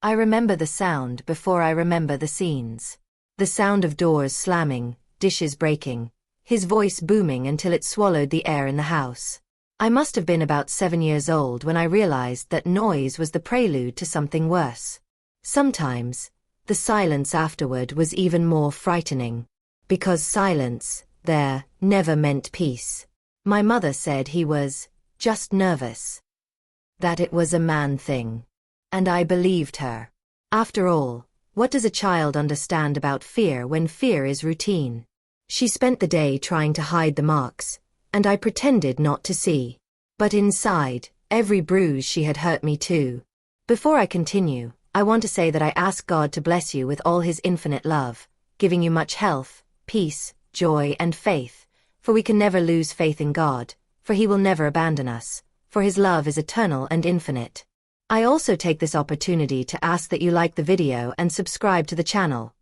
I remember the sound before I remember the scenes. The sound of doors slamming, dishes breaking, his voice booming until it swallowed the air in the house. I must have been about 7 years old when I realized that noise was the prelude to something worse. Sometimes, the silence afterward was even more frightening. Because silence, there, never meant peace. My mother said he was just nervous. That it was a man thing. And I believed her. After all, what does a child understand about fear when fear is routine? She spent the day trying to hide the marks, and I pretended not to see. But inside, every bruise she had hurt me too. Before I continue, I want to say that I ask God to bless you with all his infinite love, giving you much health, peace, joy and faith, for we can never lose faith in God, for he will never abandon us, for his love is eternal and infinite. I also take this opportunity to ask that you like the video and subscribe to the channel.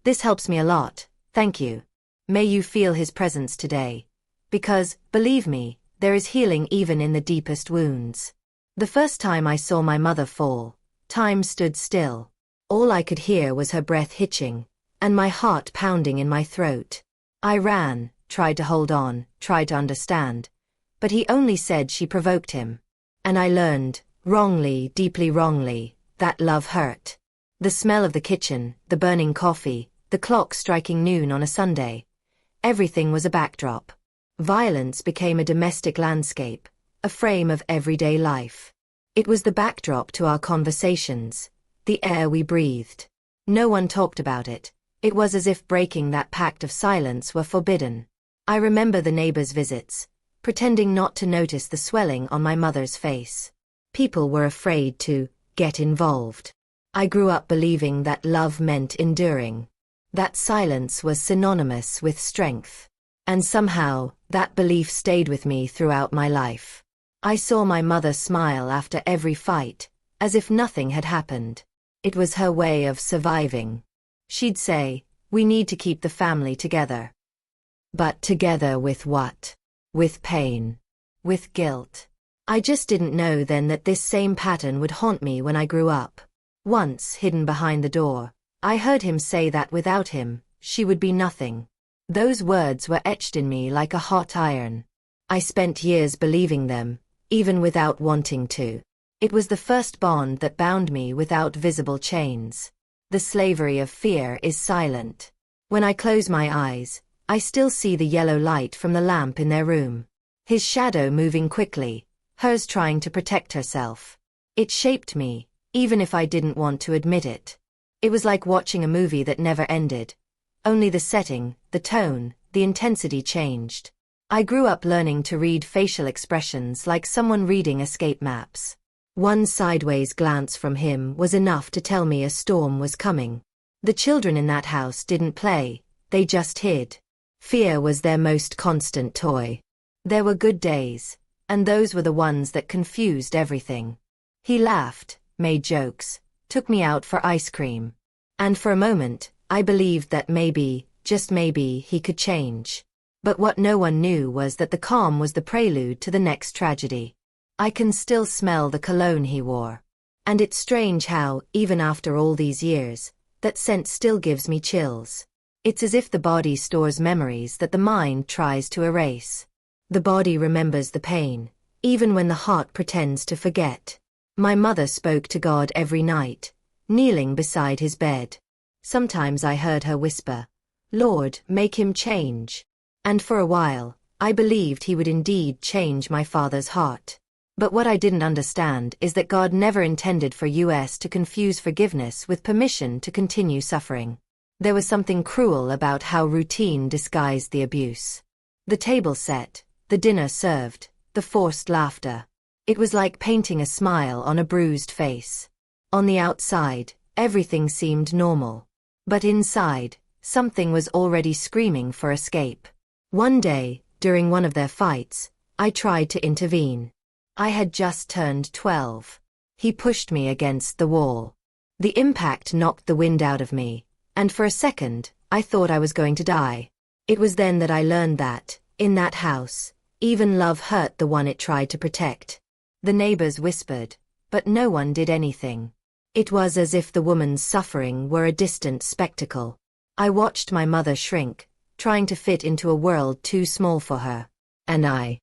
This helps me a lot, thank you. May you feel his presence today. Because, believe me, there is healing even in the deepest wounds. The first time I saw my mother fall, time stood still. All I could hear was her breath hitching, and my heart pounding in my throat. I ran, tried to hold on, tried to understand. But he only said she provoked him. And I learned, wrongly, deeply wrongly, that love hurt. The smell of the kitchen, the burning coffee, the clock striking noon on a Sunday. Everything was a backdrop. Violence became a domestic landscape, a frame of everyday life. It was the backdrop to our conversations, the air we breathed. No one talked about it. It was as if breaking that pact of silence were forbidden. I remember the neighbors' visits, pretending not to notice the swelling on my mother's face. People were afraid to get involved. I grew up believing that love meant enduring. That silence was synonymous with strength. And somehow, that belief stayed with me throughout my life. I saw my mother smile after every fight, as if nothing had happened. It was her way of surviving. She'd say, "We need to keep the family together." But together with what? With pain. With guilt. I just didn't know then that this same pattern would haunt me when I grew up. Once, hidden behind the door, I heard him say that without him, she would be nothing. Those words were etched in me like a hot iron. I spent years believing them, even without wanting to. It was the first bond that bound me without visible chains. The slavery of fear is silent. When I close my eyes, I still see the yellow light from the lamp in their room. His shadow moving quickly, hers trying to protect herself. It shaped me, even if I didn't want to admit it. It was like watching a movie that never ended. Only the setting, the tone, the intensity changed. I grew up learning to read facial expressions like someone reading escape maps. One sideways glance from him was enough to tell me a storm was coming. The children in that house didn't play, they just hid. Fear was their most constant toy. There were good days, and those were the ones that confused everything. He laughed, made jokes, took me out for ice cream. And for a moment, I believed that maybe, just maybe, he could change. But what no one knew was that the calm was the prelude to the next tragedy. I can still smell the cologne he wore. And it's strange how, even after all these years, that scent still gives me chills. It's as if the body stores memories that the mind tries to erase. The body remembers the pain, even when the heart pretends to forget. My mother spoke to God every night, kneeling beside his bed. Sometimes I heard her whisper, "Lord, make him change." And for a while, I believed he would indeed change my father's heart. But what I didn't understand is that God never intended for us to confuse forgiveness with permission to continue suffering. There was something cruel about how routine disguised the abuse. The table set, the dinner served, the forced laughter. It was like painting a smile on a bruised face. On the outside, everything seemed normal. But inside, something was already screaming for escape. One day, during one of their fights, I tried to intervene. I had just turned 12. He pushed me against the wall. The impact knocked the wind out of me, and for a second, I thought I was going to die. It was then that I learned that, in that house, even love hurt the one it tried to protect. The neighbors whispered, but no one did anything. It was as if the woman's suffering were a distant spectacle. I watched my mother shrink, trying to fit into a world too small for her. And I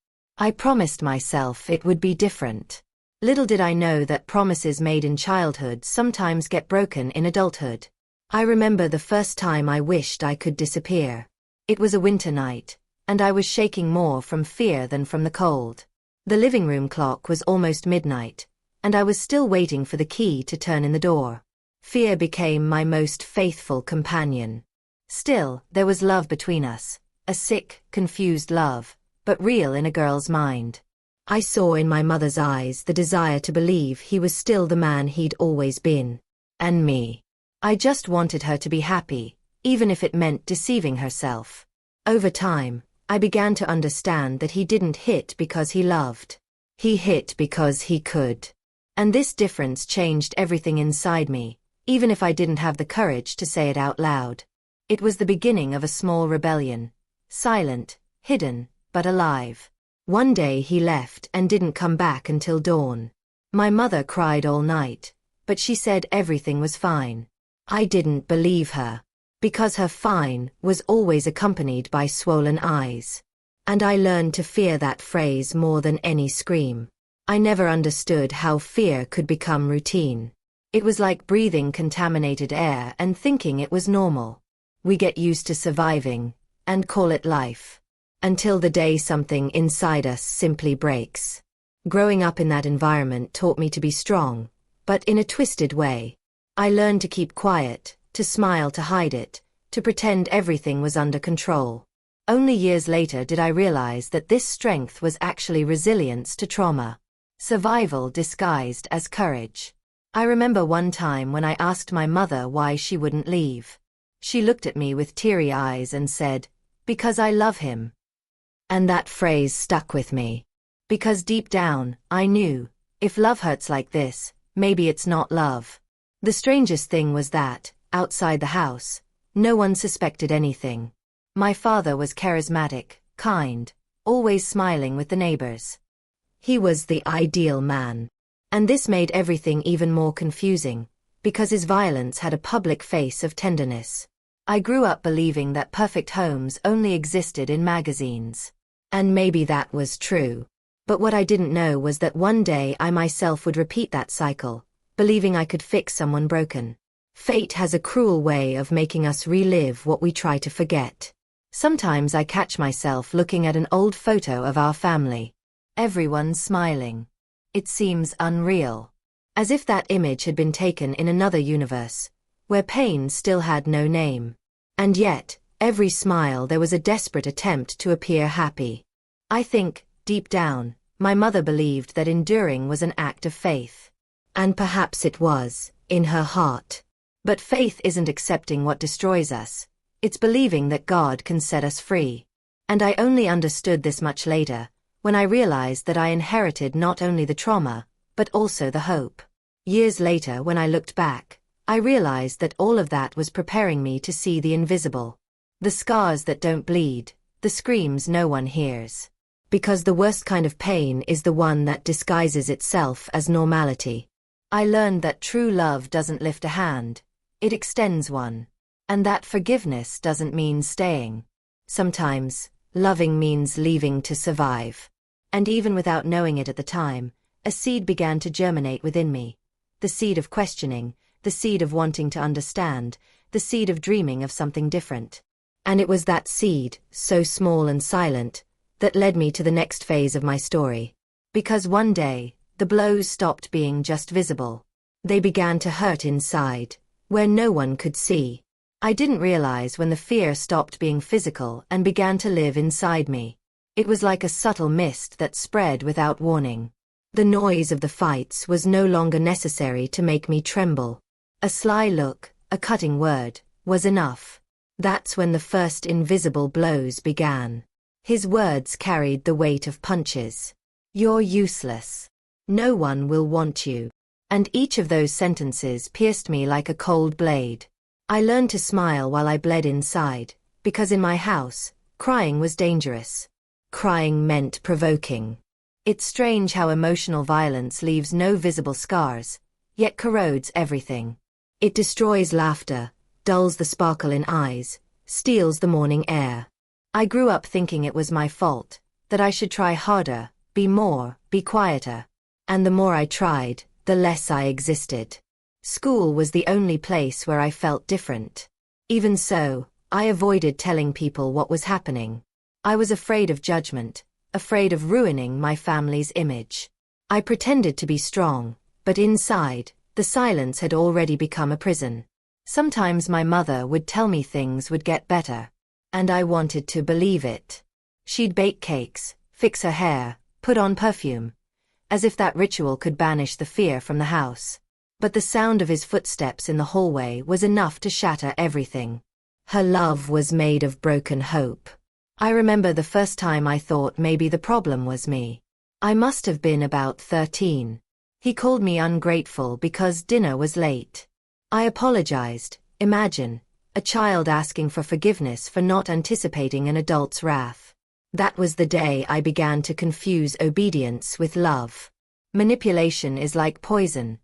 promised myself it would be different. Little did I know that promises made in childhood sometimes get broken in adulthood. I remember the first time I wished I could disappear. It was a winter night, and I was shaking more from fear than from the cold. The living room clock was almost midnight, and I was still waiting for the key to turn in the door. Fear became my most faithful companion. Still, there was love between us, a sick, confused love, but real in a girl's mind. I saw in my mother's eyes the desire to believe he was still the man he'd always been. And me. I just wanted her to be happy, even if it meant deceiving herself. Over time, I began to understand that he didn't hit because he loved. He hit because he could. And this difference changed everything inside me, even if I didn't have the courage to say it out loud. It was the beginning of a small rebellion. Silent, hidden, but alive. One day he left and didn't come back until dawn. My mother cried all night, but she said everything was fine. I didn't believe her, because her fine was always accompanied by swollen eyes. And I learned to fear that phrase more than any scream. I never understood how fear could become routine. It was like breathing contaminated air and thinking it was normal. We get used to surviving, and call it life. Until the day something inside us simply breaks. Growing up in that environment taught me to be strong, but in a twisted way. I learned to keep quiet, to smile to hide it, to pretend everything was under control. Only years later did I realize that this strength was actually resilience to trauma. Survival disguised as courage. I remember one time when I asked my mother why she wouldn't leave. She looked at me with teary eyes and said, "Because I love him." And that phrase stuck with me. Because deep down, I knew, if love hurts like this, maybe it's not love. The strangest thing was that, outside the house, no one suspected anything. My father was charismatic, kind, always smiling with the neighbors. He was the ideal man. And this made everything even more confusing, because his violence had a public face of tenderness. I grew up believing that perfect homes only existed in magazines. And maybe that was true. But what I didn't know was that one day I myself would repeat that cycle, believing I could fix someone broken. Fate has a cruel way of making us relive what we try to forget. Sometimes I catch myself looking at an old photo of our family. Everyone's smiling. It seems unreal. As if that image had been taken in another universe, where pain still had no name. And yet, every smile there was a desperate attempt to appear happy. I think, deep down, my mother believed that enduring was an act of faith. And perhaps it was, in her heart. But faith isn't accepting what destroys us. It's believing that God can set us free. And I only understood this much later, when I realized that I inherited not only the trauma, but also the hope. Years later, when I looked back, I realized that all of that was preparing me to see the invisible. The scars that don't bleed, the screams no one hears. Because the worst kind of pain is the one that disguises itself as normality. I learned that true love doesn't lift a hand, it extends one. And that forgiveness doesn't mean staying. Sometimes, loving means leaving to survive. And even without knowing it at the time, a seed began to germinate within me. The seed of questioning, the seed of wanting to understand, the seed of dreaming of something different. And it was that seed, so small and silent, that led me to the next phase of my story. Because one day, the blows stopped being just visible. They began to hurt inside, where no one could see. I didn't realize when the fear stopped being physical and began to live inside me. It was like a subtle mist that spread without warning. The noise of the fights was no longer necessary to make me tremble. A sly look, a cutting word, was enough. That's when the first invisible blows began. His words carried the weight of punches. "You're useless. No one will want you." And each of those sentences pierced me like a cold blade. I learned to smile while I bled inside, because in my house, crying was dangerous. Crying meant provoking. It's strange how emotional violence leaves no visible scars, yet corrodes everything. It destroys laughter, dulls the sparkle in eyes, steals the morning air. I grew up thinking it was my fault, that I should try harder, be more, be quieter. And the more I tried, the less I existed. School was the only place where I felt different. Even so, I avoided telling people what was happening. I was afraid of judgment, afraid of ruining my family's image. I pretended to be strong, but inside, the silence had already become a prison. Sometimes my mother would tell me things would get better, and I wanted to believe it. She'd bake cakes, fix her hair, put on perfume, as if that ritual could banish the fear from the house. But the sound of his footsteps in the hallway was enough to shatter everything. Her love was made of broken hope. I remember the first time I thought maybe the problem was me. I must have been about 13. He called me ungrateful because dinner was late. I apologized. Imagine, a child asking for forgiveness for not anticipating an adult's wrath. That was the day I began to confuse obedience with love. Manipulation is like poison.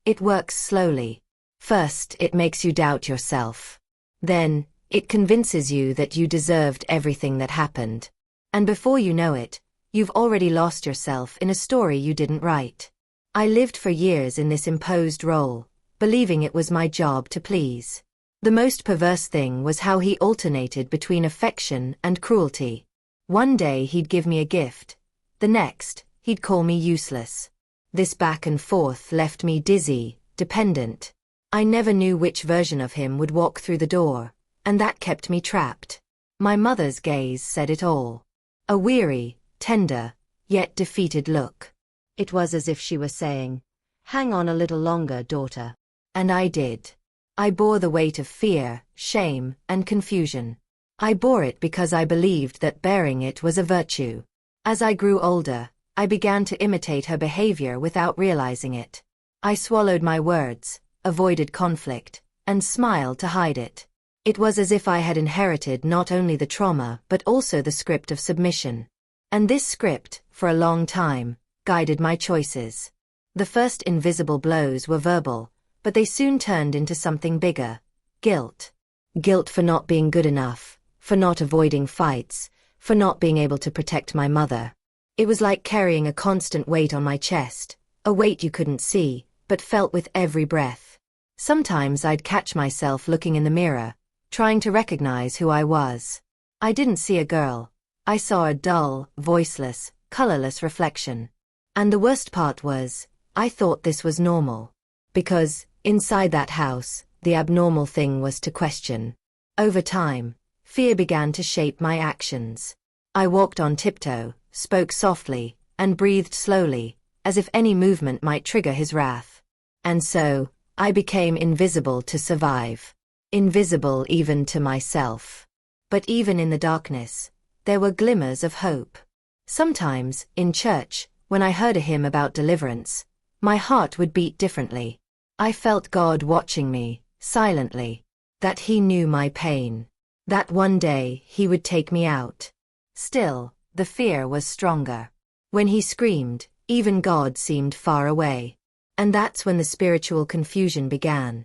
It works slowly. First, it makes you doubt yourself. Then, it convinces you that you deserved everything that happened. And before you know it, you've already lost yourself in a story you didn't write. I lived for years in this imposed role, believing it was my job to please. The most perverse thing was how he alternated between affection and cruelty. One day he'd give me a gift. The next, he'd call me useless. This back and forth left me dizzy, dependent. I never knew which version of him would walk through the door, and that kept me trapped. My mother's gaze said it all. A weary, tender, yet defeated look. It was as if she were saying, "Hang on a little longer, daughter." And I did. I bore the weight of fear, shame, and confusion. I bore it because I believed that bearing it was a virtue. As I grew older, I began to imitate her behavior without realizing it. I swallowed my words, avoided conflict, and smiled to hide it. It was as if I had inherited not only the trauma but also the script of submission. And this script, for a long time, guided my choices. The first invisible blows were verbal, but they soon turned into something bigger. Guilt. Guilt for not being good enough, for not avoiding fights, for not being able to protect my mother. It was like carrying a constant weight on my chest, a weight you couldn't see, but felt with every breath. Sometimes I'd catch myself looking in the mirror, trying to recognize who I was. I didn't see a girl. I saw a dull, voiceless, colorless reflection. And the worst part was, I thought this was normal. Because, inside that house, the abnormal thing was to question. Over time, fear began to shape my actions. I walked on tiptoe, spoke softly, and breathed slowly, as if any movement might trigger his wrath. And so, I became invisible to survive. Invisible even to myself. But even in the darkness, there were glimmers of hope. Sometimes, in church, when I heard a hymn about deliverance, my heart would beat differently. I felt God watching me, silently, that He knew my pain, that one day He would take me out. Still, the fear was stronger. When He screamed, even God seemed far away. And that's when the spiritual confusion began.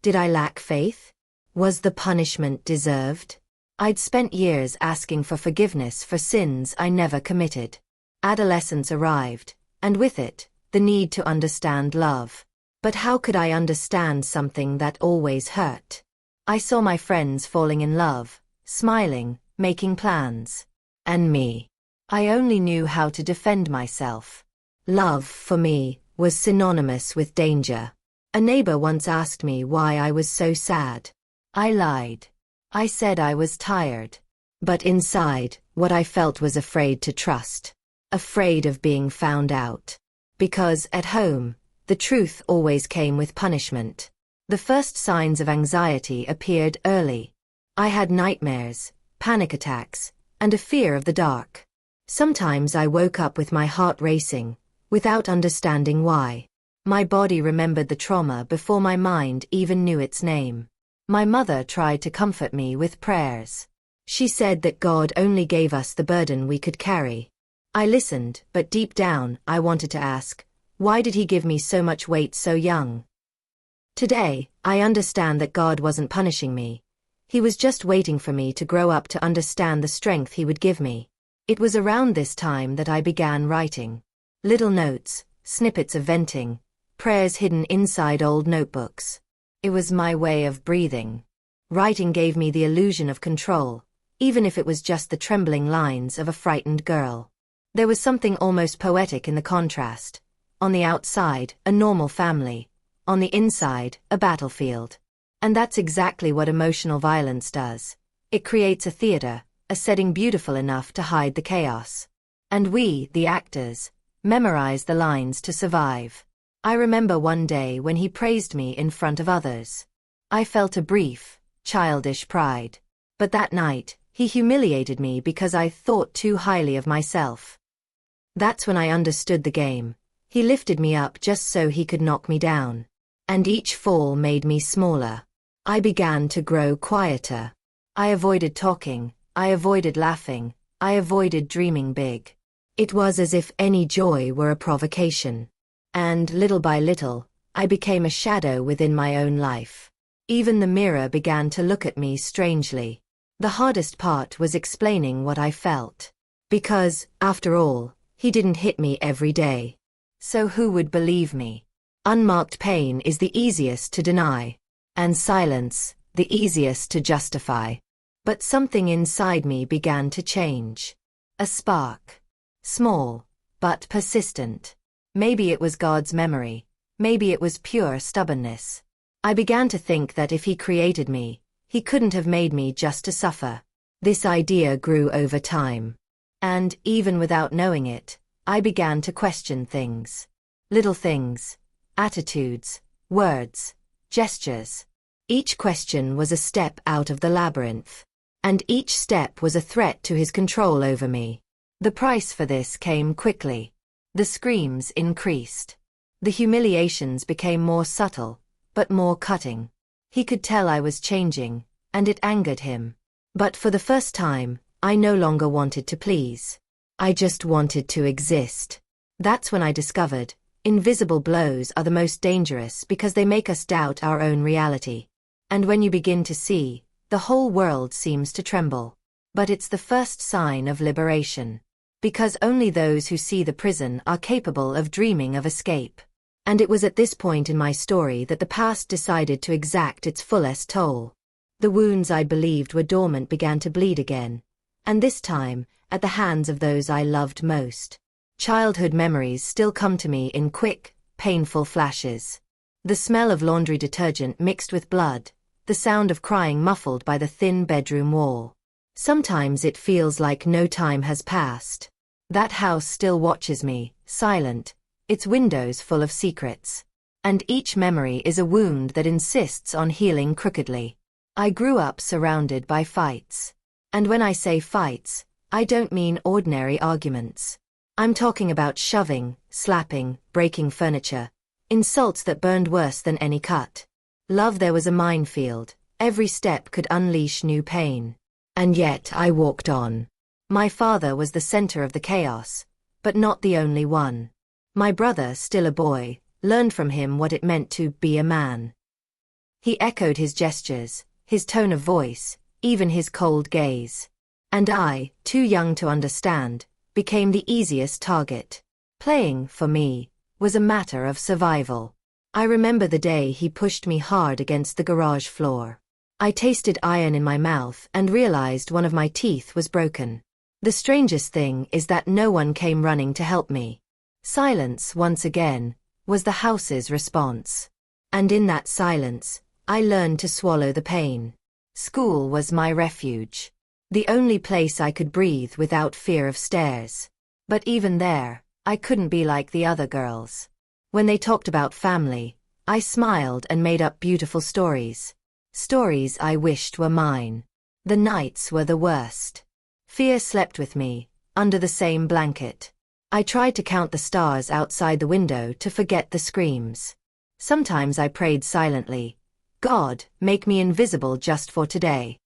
Did I lack faith? Was the punishment deserved? I'd spent years asking for forgiveness for sins I never committed. Adolescence arrived, and with it, the need to understand love. But how could I understand something that always hurt? I saw my friends falling in love, smiling, making plans. And me. I only knew how to defend myself. Love, for me, was synonymous with danger. A neighbor once asked me why I was so sad. I lied. I said I was tired. But inside, what I felt was afraid to trust. Afraid of being found out. Because, at home, the truth always came with punishment. The first signs of anxiety appeared early. I had nightmares, panic attacks, and a fear of the dark. Sometimes I woke up with my heart racing, without understanding why. My body remembered the trauma before my mind even knew its name. My mother tried to comfort me with prayers. She said that God only gave us the burden we could carry. I listened, but deep down, I wanted to ask, Why did he give me so much weight so young? Today, I understand that God wasn't punishing me. He was just waiting for me to grow up to understand the strength he would give me. It was around this time that I began writing. Little notes, snippets of venting, prayers hidden inside old notebooks. It was my way of breathing. Writing gave me the illusion of control, even if it was just the trembling lines of a frightened girl. There was something almost poetic in the contrast. On the outside, a normal family. On the inside, a battlefield. And that's exactly what emotional violence does. It creates a theater, a setting beautiful enough to hide the chaos. And we, the actors, memorize the lines to survive. I remember one day when he praised me in front of others. I felt a brief, childish pride. But that night, he humiliated me because I thought too highly of myself. That's when I understood the game. He lifted me up just so he could knock me down. And each fall made me smaller. I began to grow quieter. I avoided talking, I avoided laughing, I avoided dreaming big. It was as if any joy were a provocation. And little by little, I became a shadow within my own life. Even the mirror began to look at me strangely. The hardest part was explaining what I felt. Because, after all, he didn't hit me every day. So who would believe me? Unmarked pain is the easiest to deny. And silence, the easiest to justify. But something inside me began to change. A spark. Small, but persistent. Maybe it was God's memory. Maybe it was pure stubbornness. I began to think that if he created me, he couldn't have made me just to suffer. This idea grew over time. And, even without knowing it, I began to question things. Little things. Attitudes. Words. Gestures. Each question was a step out of the labyrinth. And each step was a threat to his control over me. The price for this came quickly. The screams increased. The humiliations became more subtle, but more cutting. He could tell I was changing, and it angered him. But for the first time, I no longer wanted to please. I just wanted to exist. That's when I discovered, invisible blows are the most dangerous because they make us doubt our own reality. And when you begin to see, the whole world seems to tremble. But it's the first sign of liberation. Because only those who see the prison are capable of dreaming of escape. And it was at this point in my story that the past decided to exact its fullest toll. The wounds I believed were dormant began to bleed again. And this time, at the hands of those I loved most. Childhood memories still come to me in quick, painful flashes. The smell of laundry detergent mixed with blood, the sound of crying muffled by the thin bedroom wall. Sometimes it feels like no time has passed. That house still watches me, silent, its windows full of secrets. And each memory is a wound that insists on healing crookedly. I grew up surrounded by fights. And when I say fights, I don't mean ordinary arguments. I'm talking about shoving, slapping, breaking furniture, insults that burned worse than any cut. Love there was a minefield, every step could unleash new pain. And yet I walked on. My father was the center of the chaos, but not the only one. My brother, still a boy, learned from him what it meant to be a man. He echoed his gestures, his tone of voice, even his cold gaze. And I, too young to understand, became the easiest target. Playing, for me, was a matter of survival. I remember the day he pushed me hard against the garage floor. I tasted iron in my mouth and realized one of my teeth was broken. The strangest thing is that no one came running to help me. Silence, once again, was the house's response. And in that silence, I learned to swallow the pain. School was my refuge. The only place I could breathe without fear of stares. But even there, I couldn't be like the other girls. When they talked about family, I smiled and made up beautiful stories. Stories I wished were mine. The nights were the worst. Fear slept with me, under the same blanket. I tried to count the stars outside the window to forget the screams. Sometimes I prayed silently, God, make me invisible just for today.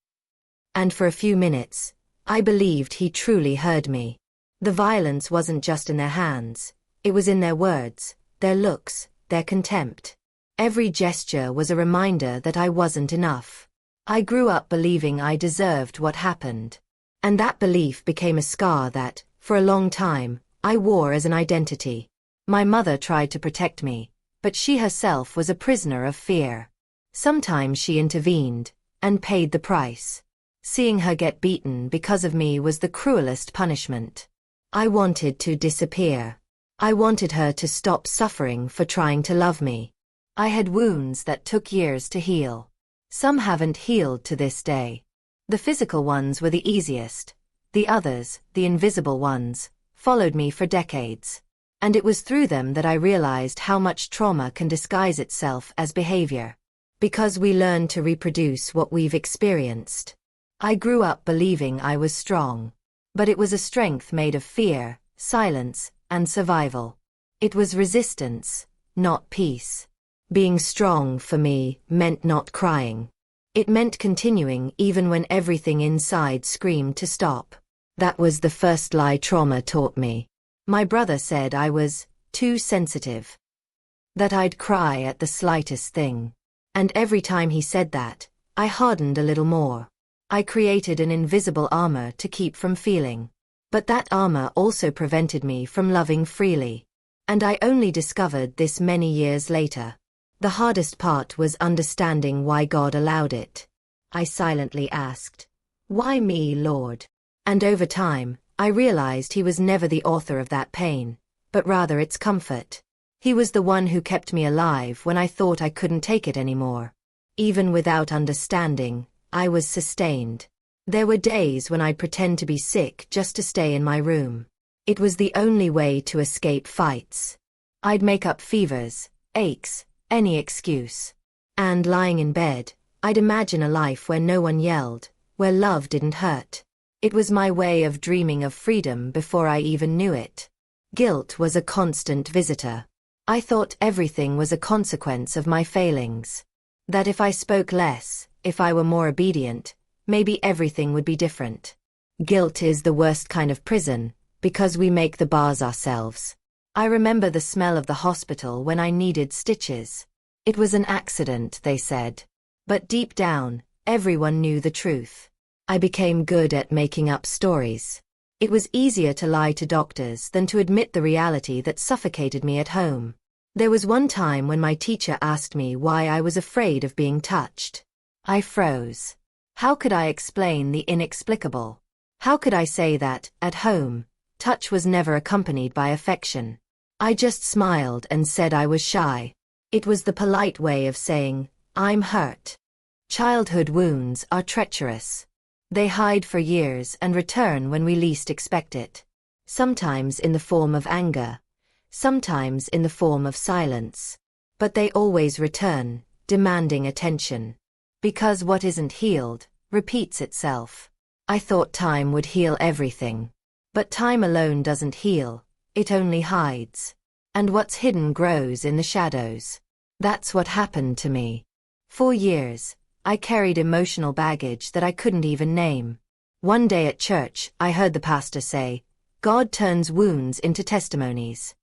And for a few minutes, I believed he truly heard me. The violence wasn't just in their hands, it was in their words, their looks, their contempt. Every gesture was a reminder that I wasn't enough. I grew up believing I deserved what happened. And that belief became a scar that, for a long time, I wore as an identity. My mother tried to protect me, but she herself was a prisoner of fear. Sometimes she intervened, and paid the price. Seeing her get beaten because of me was the cruelest punishment. I wanted to disappear. I wanted her to stop suffering for trying to love me. I had wounds that took years to heal. Some haven't healed to this day. The physical ones were the easiest. The others, the invisible ones, followed me for decades. And it was through them that I realized how much trauma can disguise itself as behavior. Because we learn to reproduce what we've experienced. I grew up believing I was strong. But it was a strength made of fear, silence, and survival. It was resistance, not peace. Being strong for me meant not crying. It meant continuing even when everything inside screamed to stop. That was the first lie trauma taught me. My brother said I was too sensitive. That I'd cry at the slightest thing. And every time he said that, I hardened a little more. I created an invisible armor to keep from feeling. But that armor also prevented me from loving freely. And I only discovered this many years later. The hardest part was understanding why God allowed it. I silently asked, "Why me, Lord?" And over time, I realized he was never the author of that pain, but rather its comfort. He was the one who kept me alive when I thought I couldn't take it anymore. Even without understanding, I was sustained. There were days when I'd pretend to be sick just to stay in my room. It was the only way to escape fights. I'd make up fevers, aches, any excuse. And lying in bed, I'd imagine a life where no one yelled, where love didn't hurt. It was my way of dreaming of freedom before I even knew it. Guilt was a constant visitor. I thought everything was a consequence of my failings. That if I spoke less, if I were more obedient, maybe everything would be different. Guilt is the worst kind of prison, because we make the bars ourselves. I remember the smell of the hospital when I needed stitches. It was an accident, they said. But deep down, everyone knew the truth. I became good at making up stories. It was easier to lie to doctors than to admit the reality that suffocated me at home. There was one time when my teacher asked me why I was afraid of being touched. I froze. How could I explain the inexplicable? How could I say that, at home, touch was never accompanied by affection? I just smiled and said I was shy. It was the polite way of saying, I'm hurt. Childhood wounds are treacherous. They hide for years and return when we least expect it. Sometimes in the form of anger. Sometimes in the form of silence. But they always return, demanding attention. Because what isn't healed, repeats itself. I thought time would heal everything. But time alone doesn't heal, it only hides. And what's hidden grows in the shadows. That's what happened to me. For years, I carried emotional baggage that I couldn't even name. One day at church, I heard the pastor say, God turns wounds into testimonies.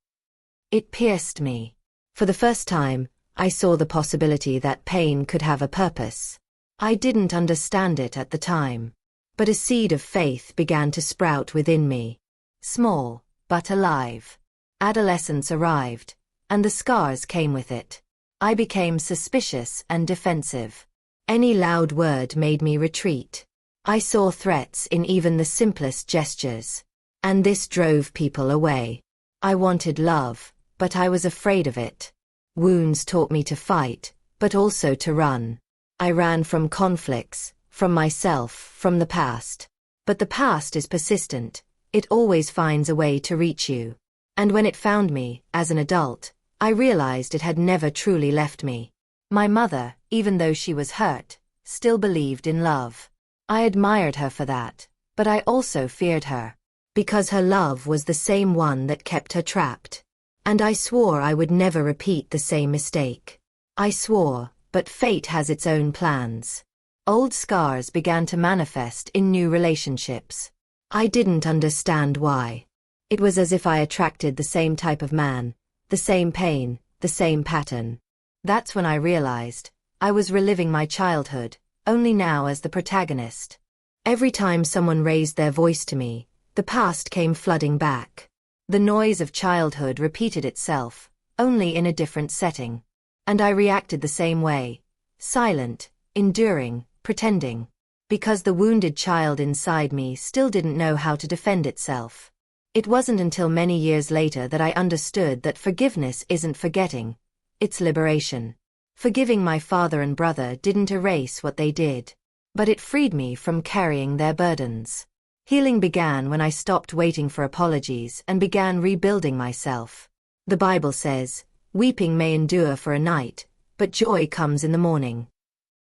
It pierced me. For the first time, I saw the possibility that pain could have a purpose. I didn't understand it at the time. But a seed of faith began to sprout within me. Small, but alive. Adolescence arrived, and the scars came with it. I became suspicious and defensive. Any loud word made me retreat. I saw threats in even the simplest gestures. And this drove people away. I wanted love, but I was afraid of it. Wounds taught me to fight, but also to run. I ran from conflicts, from myself, from the past. But the past is persistent. It always finds a way to reach you. And when it found me, as an adult, I realized it had never truly left me. My mother, even though she was hurt, still believed in love. I admired her for that, but I also feared her. Because her love was the same one that kept her trapped. And I swore I would never repeat the same mistake. I swore, but fate has its own plans. Old scars began to manifest in new relationships. I didn't understand why. It was as if I attracted the same type of man, The same pain, the same pattern. That's when I realized I was reliving my childhood, only now as the protagonist. Every time someone raised their voice to me, the past came flooding back. The noise of childhood repeated itself, only in a different setting. And I reacted the same way. Silent, enduring, pretending. Because the wounded child inside me still didn't know how to defend itself. It wasn't until many years later that I understood that forgiveness isn't forgetting. It's liberation. Forgiving my father and brother didn't erase what they did. But it freed me from carrying their burdens. Healing began when I stopped waiting for apologies and began rebuilding myself. The Bible says, "Weeping may endure for a night, but joy comes in the morning."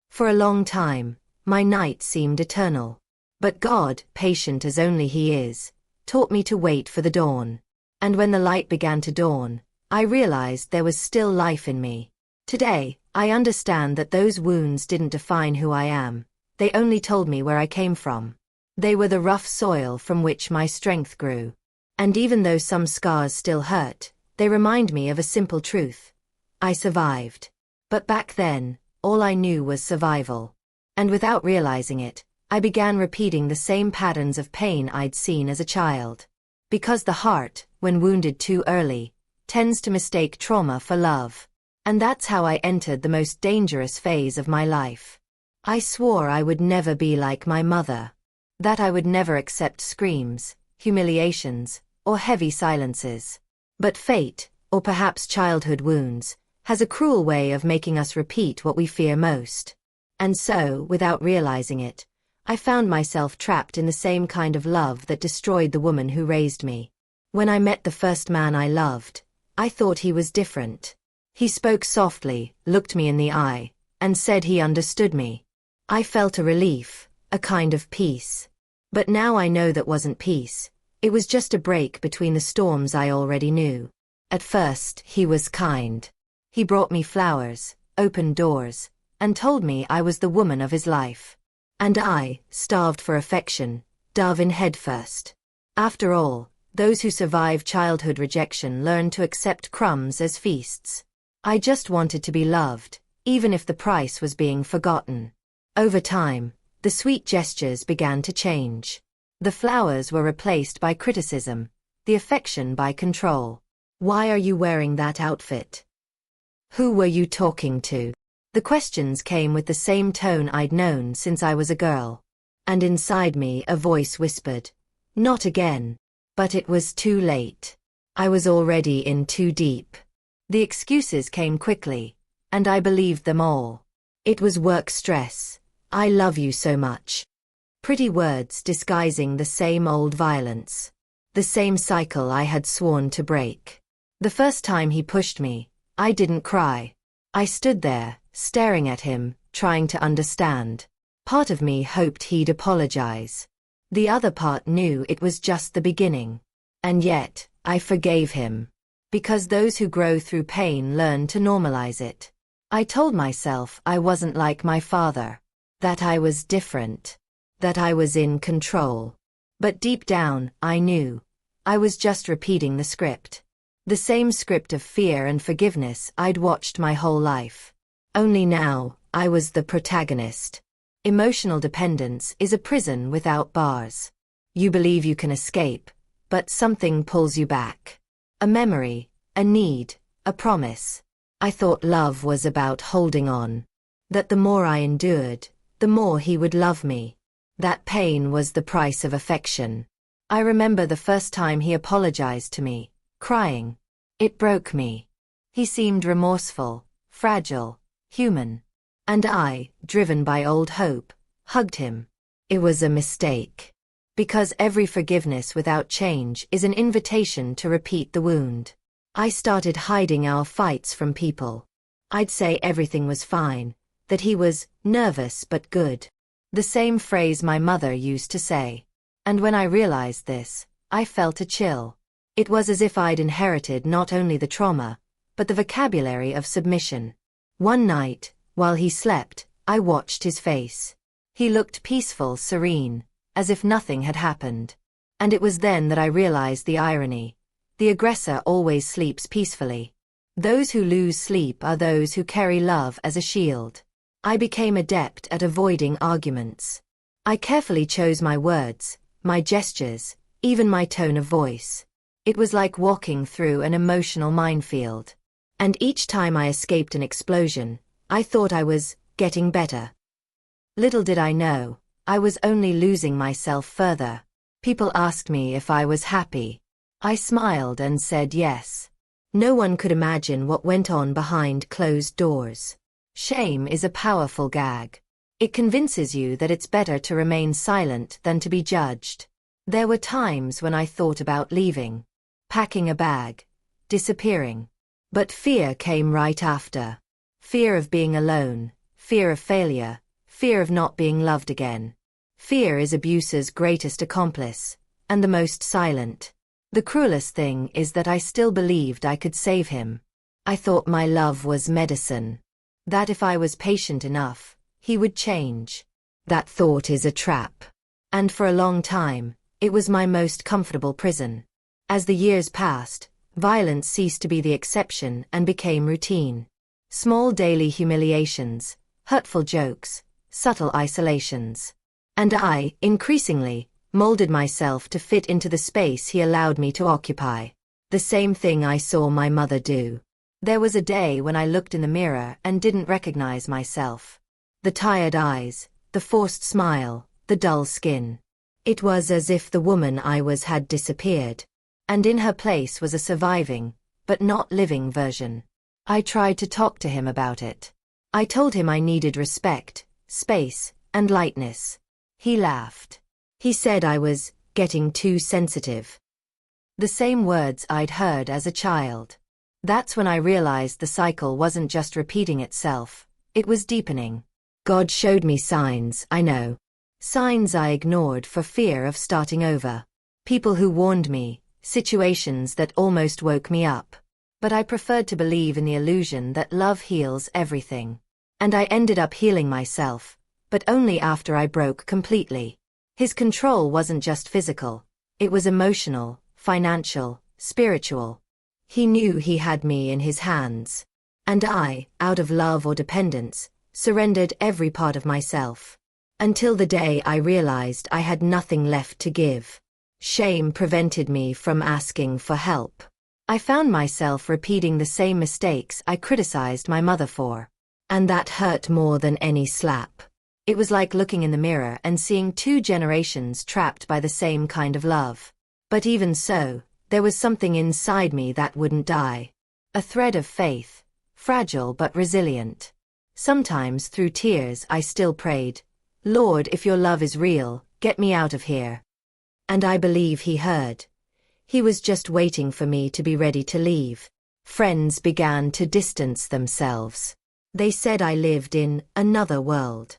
For a long time, my night seemed eternal. But God, patient as only He is, taught me to wait for the dawn. And when the light began to dawn, I realized there was still life in me. Today, I understand that those wounds didn't define who I am. They only told me where I came from. They were the rough soil from which my strength grew. And even though some scars still hurt, they remind me of a simple truth. I survived. But back then, all I knew was survival. And without realizing it, I began repeating the same patterns of pain I'd seen as a child. Because the heart, when wounded too early, tends to mistake trauma for love. And that's how I entered the most dangerous phase of my life. I swore I would never be like my mother. That I would never accept screams, humiliations, or heavy silences. But fate, or perhaps childhood wounds, has a cruel way of making us repeat what we fear most. And so, without realizing it, I found myself trapped in the same kind of love that destroyed the woman who raised me. When I met the first man I loved, I thought he was different. He spoke softly, looked me in the eye, and said he understood me. I felt a relief, a kind of peace. But now I know that wasn't peace. It was just a break between the storms I already knew. At first, he was kind. He brought me flowers, opened doors, and told me I was the woman of his life. And I, starved for affection, dove in headfirst. After all, those who survive childhood rejection learn to accept crumbs as feasts. I just wanted to be loved, even if the price was being forgotten. Over time, the sweet gestures began to change. The flowers were replaced by criticism, the affection by control. Why are you wearing that outfit? Who were you talking to? The questions came with the same tone I'd known since I was a girl. And inside me a voice whispered, "Not again." But it was too late. I was already in too deep. The excuses came quickly, and I believed them all. It was work stress. I love you so much. Pretty words disguising the same old violence. The same cycle I had sworn to break. The first time he pushed me, I didn't cry. I stood there, staring at him, trying to understand. Part of me hoped he'd apologize. The other part knew it was just the beginning. And yet, I forgave him. Because those who grow through pain learn to normalize it. I told myself I wasn't like my father. That I was different. That I was in control. But deep down, I knew. I was just repeating the script. The same script of fear and forgiveness I'd watched my whole life. Only now, I was the protagonist. Emotional dependence is a prison without bars. You believe you can escape, but something pulls you back. A memory, a need, a promise. I thought love was about holding on. That the more I endured, the more he would love me. That pain was the price of affection. I remember the first time he apologized to me, crying. It broke me. He seemed remorseful, fragile, human. And I, driven by old hope, hugged him. It was a mistake. Because every forgiveness without change is an invitation to repeat the wound. I started hiding our fights from people. I'd say everything was fine, that he was nervous but good. The same phrase my mother used to say. And when I realized this, I felt a chill. It was as if I'd inherited not only the trauma, but the vocabulary of submission. One night, while he slept, I watched his face. He looked peaceful, serene, as if nothing had happened. And it was then that I realized the irony. The aggressor always sleeps peacefully. Those who lose sleep are those who carry love as a shield. I became adept at avoiding arguments. I carefully chose my words, my gestures, even my tone of voice. It was like walking through an emotional minefield. And each time I escaped an explosion, I thought I was getting better. Little did I know, I was only losing myself further. People asked me if I was happy. I smiled and said yes. No one could imagine what went on behind closed doors. Shame is a powerful gag. It convinces you that it's better to remain silent than to be judged. There were times when I thought about leaving, packing a bag, disappearing. But fear came right after. Fear of being alone, fear of failure, fear of not being loved again. Fear is abuser's greatest accomplice, and the most silent. The cruelest thing is that I still believed I could save him. I thought my love was medicine. That if I was patient enough, he would change. That thought is a trap. And for a long time, it was my most comfortable prison. As the years passed, violence ceased to be the exception and became routine. Small daily humiliations, hurtful jokes, subtle isolations. And I, increasingly, molded myself to fit into the space he allowed me to occupy. The same thing I saw my mother do. There was a day when I looked in the mirror and didn't recognize myself. The tired eyes, the forced smile, the dull skin. It was as if the woman I was had disappeared. And in her place was a surviving, but not living version. I tried to talk to him about it. I told him I needed respect, space, and lightness. He laughed. He said I was getting too sensitive. The same words I'd heard as a child. That's when I realized the cycle wasn't just repeating itself, it was deepening. God showed me signs, I know. Signs I ignored for fear of starting over. People who warned me, situations that almost woke me up. But I preferred to believe in the illusion that love heals everything. And I ended up healing myself, but only after I broke completely. His control wasn't just physical, it was emotional, financial, spiritual. He knew he had me in his hands. And I, out of love or dependence, surrendered every part of myself. Until the day I realized I had nothing left to give. Shame prevented me from asking for help. I found myself repeating the same mistakes I criticized my mother for. And that hurt more than any slap. It was like looking in the mirror and seeing two generations trapped by the same kind of love. But even so, there was something inside me that wouldn't die. A thread of faith, fragile but resilient. Sometimes through tears I still prayed, Lord, if your love is real, get me out of here. And I believe he heard. He was just waiting for me to be ready to leave. Friends began to distance themselves. They said I lived in another world.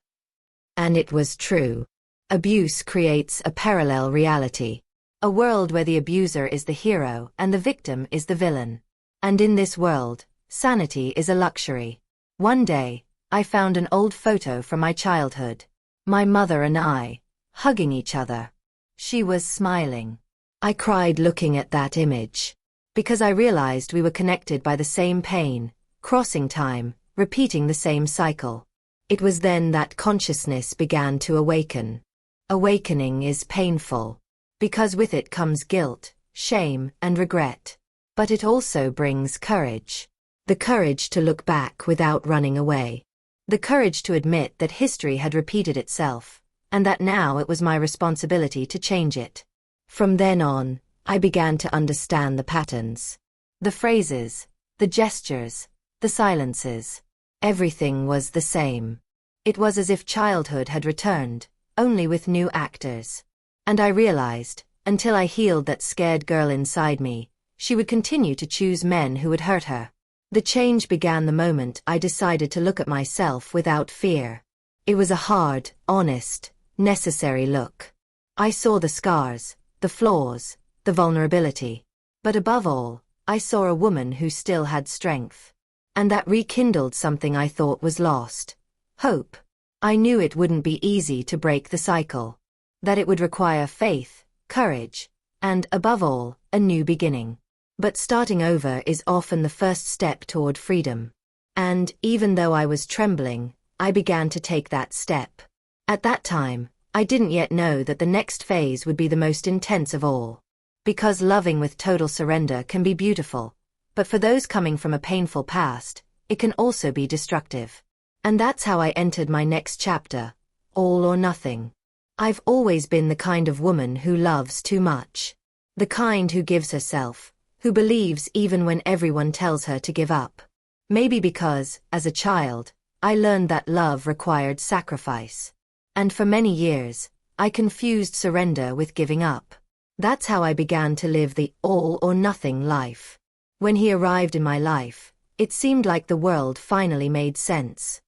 And it was true. Abuse creates a parallel reality. A world where the abuser is the hero and the victim is the villain. And in this world, sanity is a luxury. One day, I found an old photo from my childhood. My mother and I, hugging each other. She was smiling. I cried looking at that image. Because I realized we were connected by the same pain, crossing time, repeating the same cycle. It was then that consciousness began to awaken. Awakening is painful. Because with it comes guilt, shame, and regret. But it also brings courage. The courage to look back without running away. The courage to admit that history had repeated itself, and that now it was my responsibility to change it. From then on, I began to understand the patterns. The phrases, the gestures, the silences. Everything was the same. It was as if childhood had returned, only with new actors. And I realized, until I healed that scared girl inside me, she would continue to choose men who would hurt her. The change began the moment I decided to look at myself without fear. It was a hard, honest, necessary look. I saw the scars, the flaws, the vulnerability. But above all, I saw a woman who still had strength. And that rekindled something I thought was lost. Hope. I knew it wouldn't be easy to break the cycle. That it would require faith, courage, and, above all, a new beginning. But starting over is often the first step toward freedom. And, even though I was trembling, I began to take that step. At that time, I didn't yet know that the next phase would be the most intense of all. Because loving with total surrender can be beautiful, but for those coming from a painful past, it can also be destructive. And that's how I entered my next chapter, all or nothing. I've always been the kind of woman who loves too much. The kind who gives herself, who believes even when everyone tells her to give up. Maybe because, as a child, I learned that love required sacrifice. And for many years, I confused surrender with giving up. That's how I began to live the all-or-nothing life. When he arrived in my life, it seemed like the world finally made sense.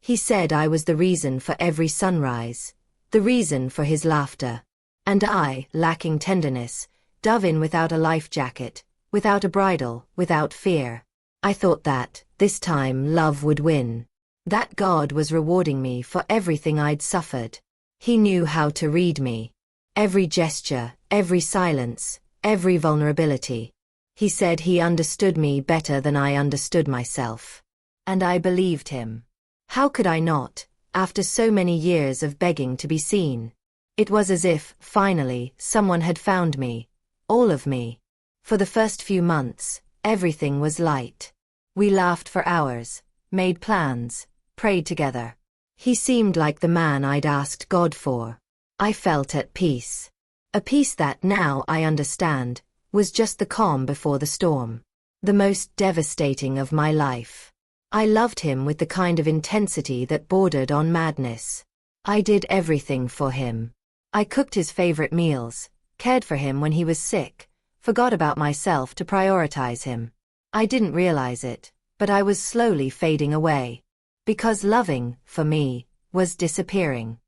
He said I was the reason for every sunrise, the reason for his laughter. And I, lacking tenderness, dove in without a life jacket, without a bridle, without fear. I thought that, this time, love would win. That God was rewarding me for everything I'd suffered. He knew how to read me. Every gesture, every silence, every vulnerability. He said he understood me better than I understood myself. And I believed him. How could I not, after so many years of begging to be seen? It was as if, finally, someone had found me. All of me. For the first few months, everything was light. We laughed for hours, made plans, prayed together. He seemed like the man I'd asked God for. I felt at peace. A peace that, now I understand, was just the calm before the storm. The most devastating of my life. I loved him with the kind of intensity that bordered on madness. I did everything for him. I cooked his favorite meals, cared for him when he was sick, forgot about myself to prioritize him. I didn't realize it, but I was slowly fading away. Because loving, for me, was disappearing.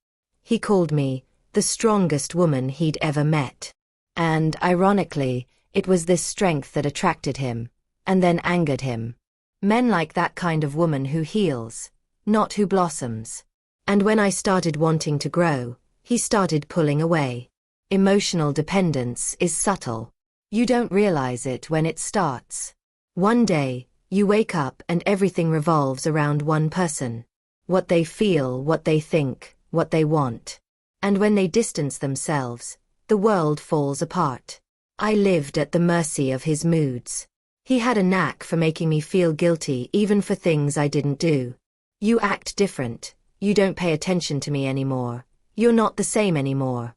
He called me the strongest woman he'd ever met. And, ironically, it was this strength that attracted him, and then angered him. Men like that kind of woman who heals, not who blossoms. And when I started wanting to grow, he started pulling away. Emotional dependence is subtle. You don't realize it when it starts. One day, you wake up and everything revolves around one person. What they feel, what they think, what they want. And when they distance themselves, the world falls apart. I lived at the mercy of his moods. He had a knack for making me feel guilty even for things I didn't do. You act different. You don't pay attention to me anymore. You're not the same anymore.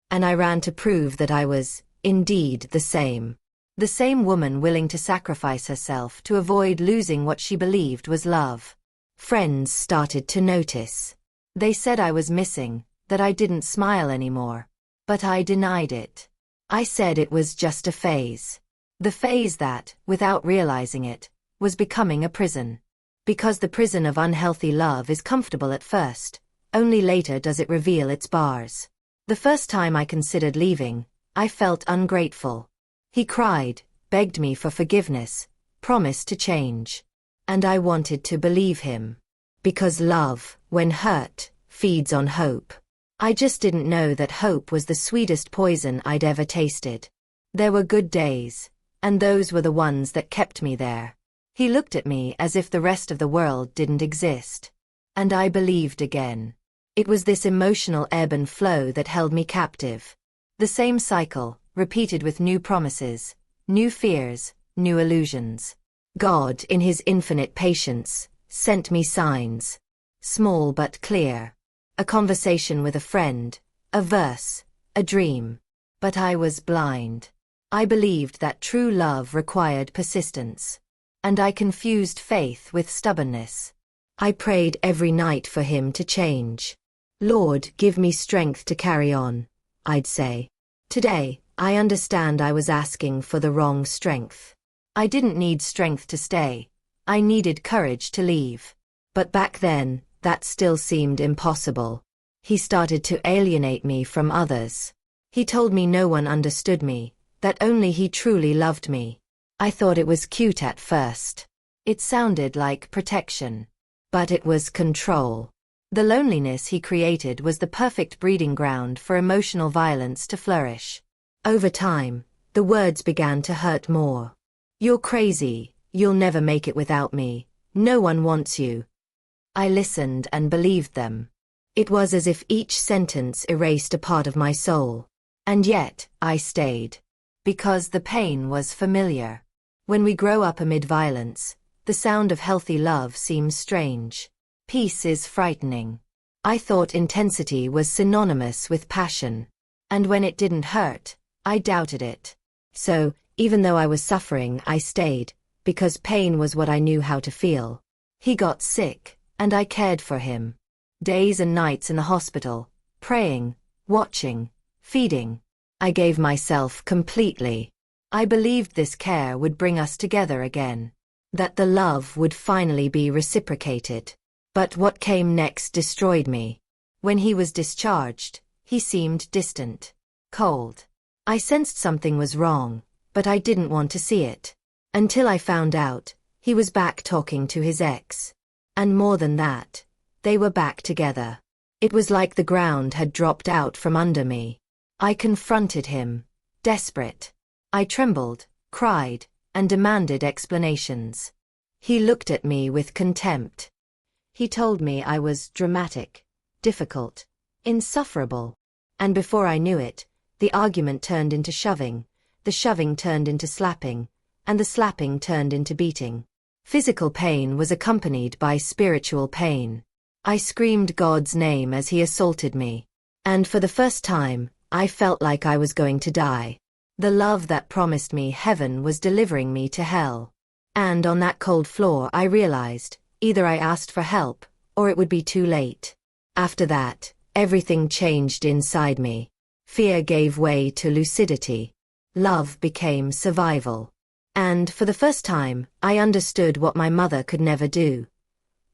And I ran to prove that I was, indeed, the same. The same woman willing to sacrifice herself to avoid losing what she believed was love. Friends started to notice. They said I was missing, that I didn't smile anymore. But I denied it. I said it was just a phase. The phase that, without realizing it, was becoming a prison. Because the prison of unhealthy love is comfortable at first, only later does it reveal its bars. The first time I considered leaving, I felt ungrateful. He cried, begged me for forgiveness, promised to change. And I wanted to believe him. Because love, when hurt, feeds on hope. I just didn't know that hope was the sweetest poison I'd ever tasted. There were good days, and those were the ones that kept me there. He looked at me as if the rest of the world didn't exist. And I believed again. It was this emotional ebb and flow that held me captive. The same cycle, repeated with new promises, new fears, new illusions. God, in his infinite patience, sent me signs. Small but clear. A conversation with a friend, a verse, a dream. But I was blind. I believed that true love required persistence. And I confused faith with stubbornness. I prayed every night for him to change. Lord, give me strength to carry on, I'd say. Today, I understand I was asking for the wrong strength. I didn't need strength to stay. I needed courage to leave. But back then, that still seemed impossible. He started to alienate me from others. He told me no one understood me, that only he truly loved me. I thought it was cute at first. It sounded like protection. But it was control. The loneliness he created was the perfect breeding ground for emotional violence to flourish. Over time, The words began to hurt more. "You're crazy, you'll never make it without me, no one wants you." I listened and believed them. It was as if each sentence erased a part of my soul. And yet, I stayed. Because the pain was familiar. When we grow up amid violence, the sound of healthy love seems strange. Peace is frightening. I thought intensity was synonymous with passion. And when it didn't hurt, I doubted it. So, even though I was suffering, I stayed, because pain was what I knew how to feel. He got sick, and I cared for him. Days and nights in the hospital, praying, watching, feeding. I gave myself completely. I believed this care would bring us together again. That the love would finally be reciprocated. But what came next destroyed me. When he was discharged, he seemed distant, cold. I sensed something was wrong, but I didn't want to see it. Until I found out, he was back talking to his ex. And more than that, they were back together. It was like the ground had dropped out from under me. I confronted him, desperate. I trembled, cried, and demanded explanations. He looked at me with contempt. He told me I was dramatic, difficult, insufferable. And before I knew it, the argument turned into shoving, the shoving turned into slapping, and the slapping turned into beating. Physical pain was accompanied by spiritual pain. I screamed God's name as he assaulted me. And for the first time, I felt like I was going to die. The love that promised me heaven was delivering me to hell. And on that cold floor I realized, either I asked for help, or it would be too late. After that, everything changed inside me. Fear gave way to lucidity. Love became survival. And for the first time, I understood what my mother could never do.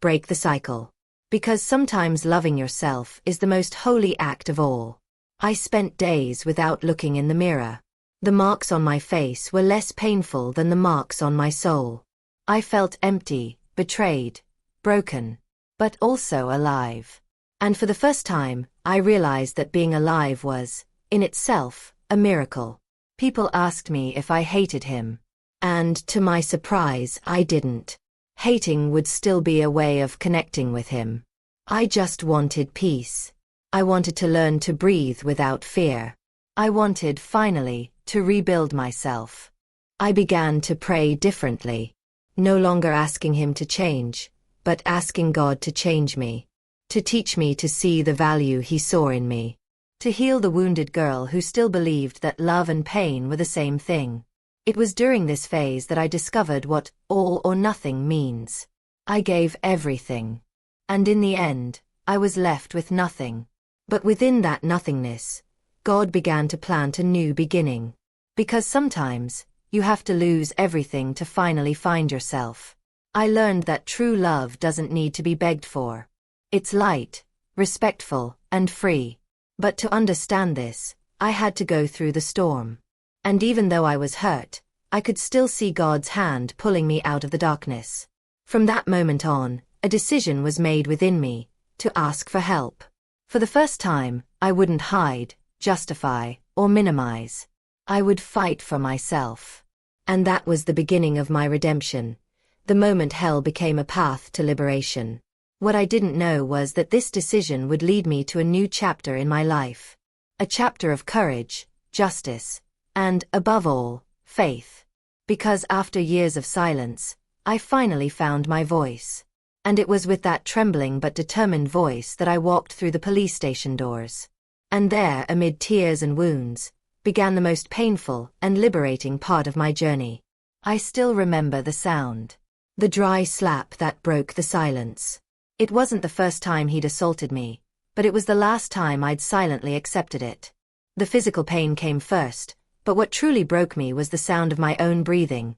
Break the cycle. Because sometimes loving yourself is the most holy act of all. I spent days without looking in the mirror. The marks on my face were less painful than the marks on my soul. I felt empty, betrayed, broken, but also alive. And for the first time, I realized that being alive was, in itself, a miracle. People asked me if I hated him. And to my surprise, I didn't. Hating would still be a way of connecting with him. I just wanted peace. I wanted to learn to breathe without fear. I wanted, finally, to rebuild myself. I began to pray differently. No longer asking him to change, but asking God to change me. To teach me to see the value he saw in me. To heal the wounded girl who still believed that love and pain were the same thing. It was during this phase that I discovered what all or nothing means. I gave everything. And in the end, I was left with nothing. But within that nothingness, God began to plant a new beginning. Because sometimes, you have to lose everything to finally find yourself. I learned that true love doesn't need to be begged for. It's light, respectful, and free. But to understand this, I had to go through the storm. And even though I was hurt, I could still see God's hand pulling me out of the darkness. From that moment on, a decision was made within me, to ask for help. For the first time, I wouldn't hide, justify, or minimize. I would fight for myself. And that was the beginning of my redemption. The moment hell became a path to liberation. What I didn't know was that this decision would lead me to a new chapter in my life. A chapter of courage, justice, and, above all, faith. Because after years of silence, I finally found my voice. And it was with that trembling but determined voice that I walked through the police station doors. And there, amid tears and wounds, began the most painful and liberating part of my journey. I still remember the sound. The dry slap that broke the silence. It wasn't the first time he'd assaulted me, but it was the last time I'd silently accepted it. The physical pain came first, but what truly broke me was the sound of my own breathing.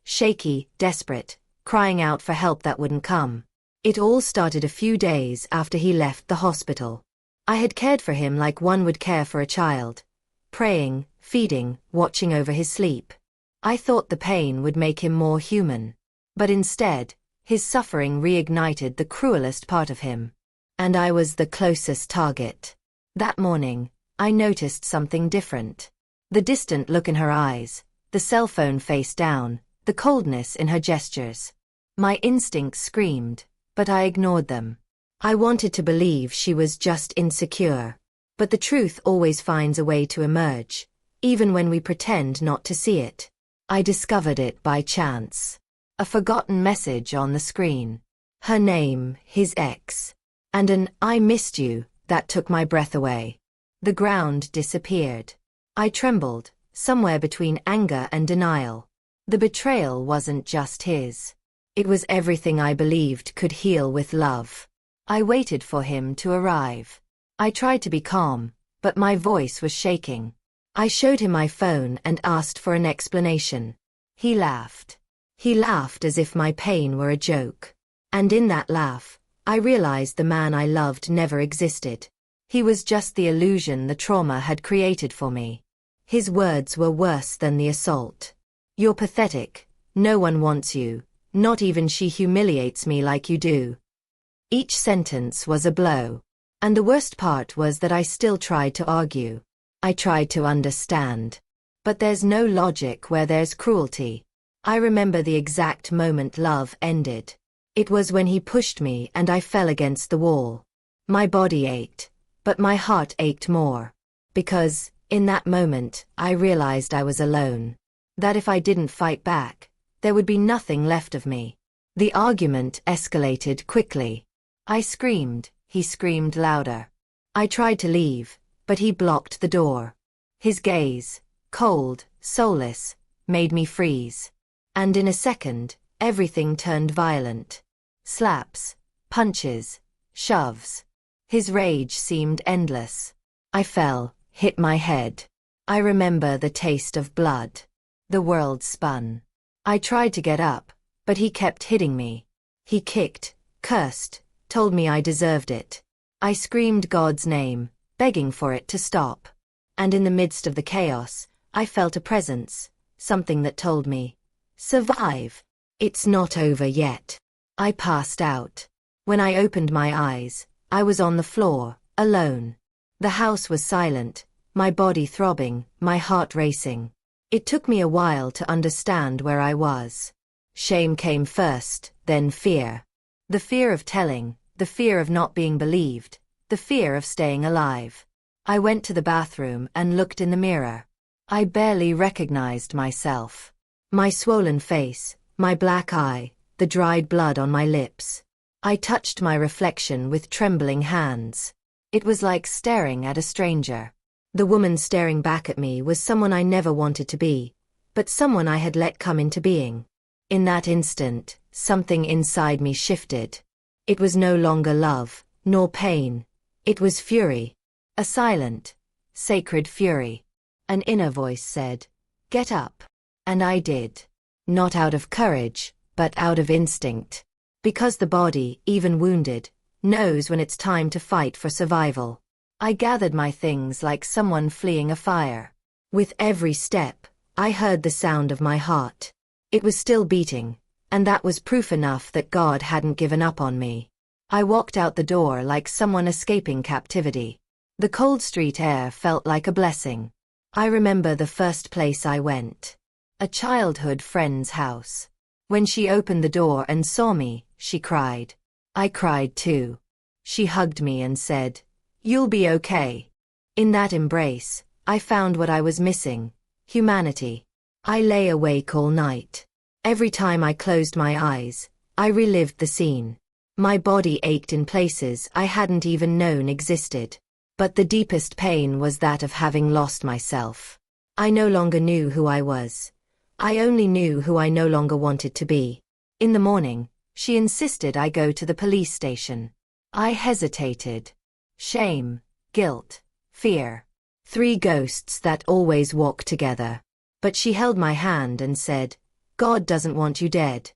Shaky, desperate, crying out for help that wouldn't come. It all started a few days after he left the hospital. I had cared for him like one would care for a child. Praying, feeding, watching over his sleep. I thought the pain would make him more human. But instead, his suffering reignited the cruelest part of him. And I was the closest target. That morning, I noticed something different. The distant look in her eyes, the cell phone face down, the coldness in her gestures. My instincts screamed, but I ignored them. I wanted to believe she was just insecure. But the truth always finds a way to emerge, even when we pretend not to see it. I discovered it by chance. A forgotten message on the screen. Her name, his ex. And an "I missed you" that took my breath away. The ground disappeared. I trembled, somewhere between anger and denial. The betrayal wasn't just his. It was everything I believed could heal with love. I waited for him to arrive. I tried to be calm, but my voice was shaking. I showed him my phone and asked for an explanation. He laughed. He laughed as if my pain were a joke. And in that laugh, I realized the man I loved never existed. He was just the illusion the trauma had created for me. His words were worse than the assault. "You're pathetic. No one wants you. Not even she humiliates me like you do." Each sentence was a blow. And the worst part was that I still tried to argue. I tried to understand. But there's no logic where there's cruelty. I remember the exact moment love ended. It was when he pushed me and I fell against the wall. My body ached, but my heart ached more. Because, in that moment, I realized I was alone. That if I didn't fight back, there would be nothing left of me. The argument escalated quickly. I screamed. He screamed louder. I tried to leave, but he blocked the door. His gaze, cold, soulless, made me freeze. And in a second, everything turned violent. Slaps, punches, shoves. His rage seemed endless. I fell, hit my head. I remember the taste of blood. The world spun. I tried to get up, but he kept hitting me. He kicked, cursed, told me I deserved it. I screamed God's name, begging for it to stop. And in the midst of the chaos, I felt a presence, something that told me, "Survive. It's not over yet." I passed out. When I opened my eyes, I was on the floor, alone. The house was silent, my body throbbing, my heart racing. It took me a while to understand where I was. Shame came first, then fear. The fear of telling, the fear of not being believed, the fear of staying alive. I went to the bathroom and looked in the mirror. I barely recognized myself. My swollen face, my black eye, the dried blood on my lips. I touched my reflection with trembling hands. It was like staring at a stranger. The woman staring back at me was someone I never wanted to be, but someone I had let come into being. In that instant, something inside me shifted. It was no longer love, nor pain. It was fury. A silent, sacred fury. An inner voice said, "Get up." And I did. Not out of courage, but out of instinct. Because the body, even wounded, knows when it's time to fight for survival. I gathered my things like someone fleeing a fire. With every step, I heard the sound of my heart. It was still beating, and that was proof enough that God hadn't given up on me. I walked out the door like someone escaping captivity. The cold street air felt like a blessing. I remember the first place I went. A childhood friend's house. When she opened the door and saw me, she cried. I cried too. She hugged me and said, "You'll be okay." In that embrace, I found what I was missing: humanity. I lay awake all night. Every time I closed my eyes, I relived the scene. My body ached in places I hadn't even known existed. But the deepest pain was that of having lost myself. I no longer knew who I was. I only knew who I no longer wanted to be. In the morning, she insisted I go to the police station. I hesitated. Shame, guilt, fear. 3 ghosts that always walk together. But she held my hand and said, "God doesn't want you dead.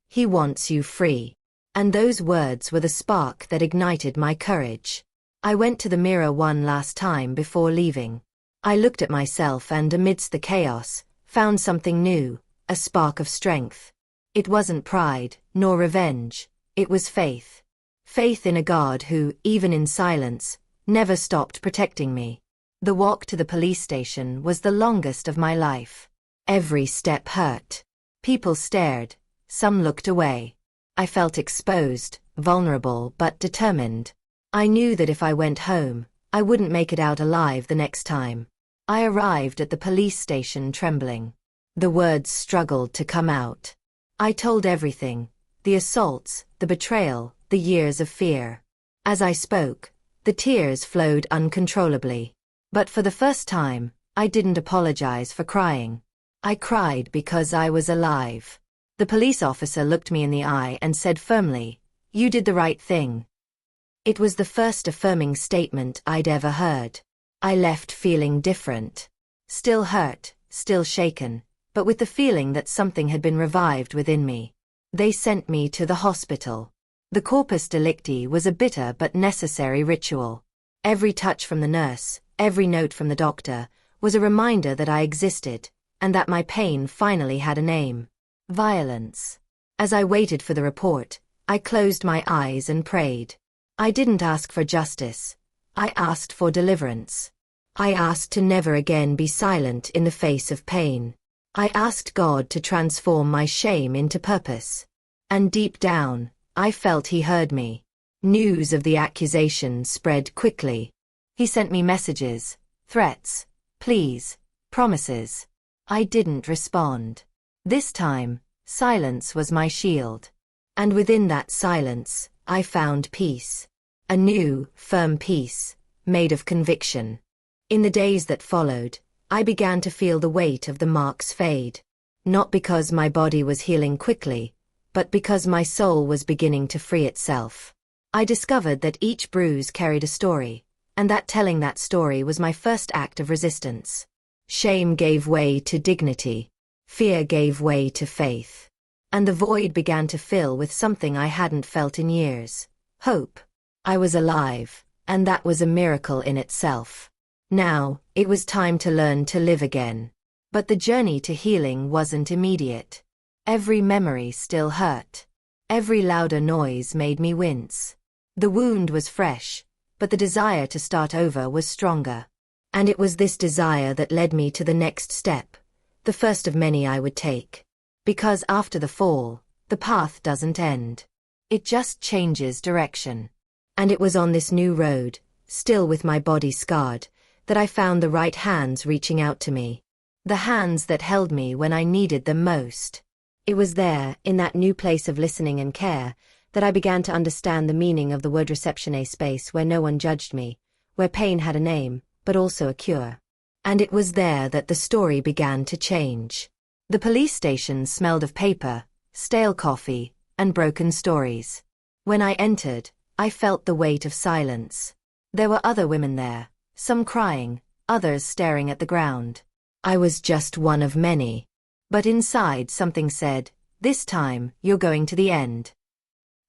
He wants you free." And those words were the spark that ignited my courage. I went to the mirror one last time before leaving. I looked at myself and amidst the chaos, found something new, a spark of strength. It wasn't pride, nor revenge. It was faith. Faith in a God who, even in silence, never stopped protecting me. The walk to the police station was the longest of my life. Every step hurt. People stared. Some looked away. I felt exposed, vulnerable but determined. I knew that if I went home, I wouldn't make it out alive the next time. I arrived at the police station trembling. The words struggled to come out. I told everything. The assaults, the betrayal, the years of fear. As I spoke, the tears flowed uncontrollably. But for the first time, I didn't apologize for crying. I cried because I was alive. The police officer looked me in the eye and said firmly, "You did the right thing." It was the first affirming statement I'd ever heard. I left feeling different. Still hurt, still shaken, but with the feeling that something had been revived within me. They sent me to the hospital. The corpus delicti was a bitter but necessary ritual. Every touch from the nurse, every note from the doctor, was a reminder that I existed, and that my pain finally had a name. Violence. As I waited for the report, I closed my eyes and prayed. I didn't ask for justice. I asked for deliverance. I asked to never again be silent in the face of pain. I asked God to transform my shame into purpose. And deep down, I felt He heard me. News of the accusation spread quickly. He sent me messages, threats, pleas, promises. I didn't respond. This time, silence was my shield. And within that silence, I found peace. A new, firm peace, made of conviction. In the days that followed, I began to feel the weight of the marks fade. Not because my body was healing quickly, but because my soul was beginning to free itself. I discovered that each bruise carried a story, and that telling that story was my first act of resistance. Shame gave way to dignity. Fear gave way to faith. And the void began to fill with something I hadn't felt in years. Hope. I was alive, and that was a miracle in itself. Now, it was time to learn to live again. But the journey to healing wasn't immediate. Every memory still hurt. Every louder noise made me wince. The wound was fresh, but the desire to start over was stronger. And it was this desire that led me to the next step, the first of many I would take. Because after the fall, the path doesn't end. It just changes direction. And it was on this new road, still with my body scarred, that I found the right hands reaching out to me. The hands that held me when I needed them most. It was there, in that new place of listening and care, that I began to understand the meaning of the word reception, a space where no one judged me, where pain had a name, but also a cure. And it was there that the story began to change. The police station smelled of paper, stale coffee, and broken stories. When I entered, I felt the weight of silence. There were other women there, some crying, others staring at the ground. I was just one of many. But inside something said, "This time, you're going to the end."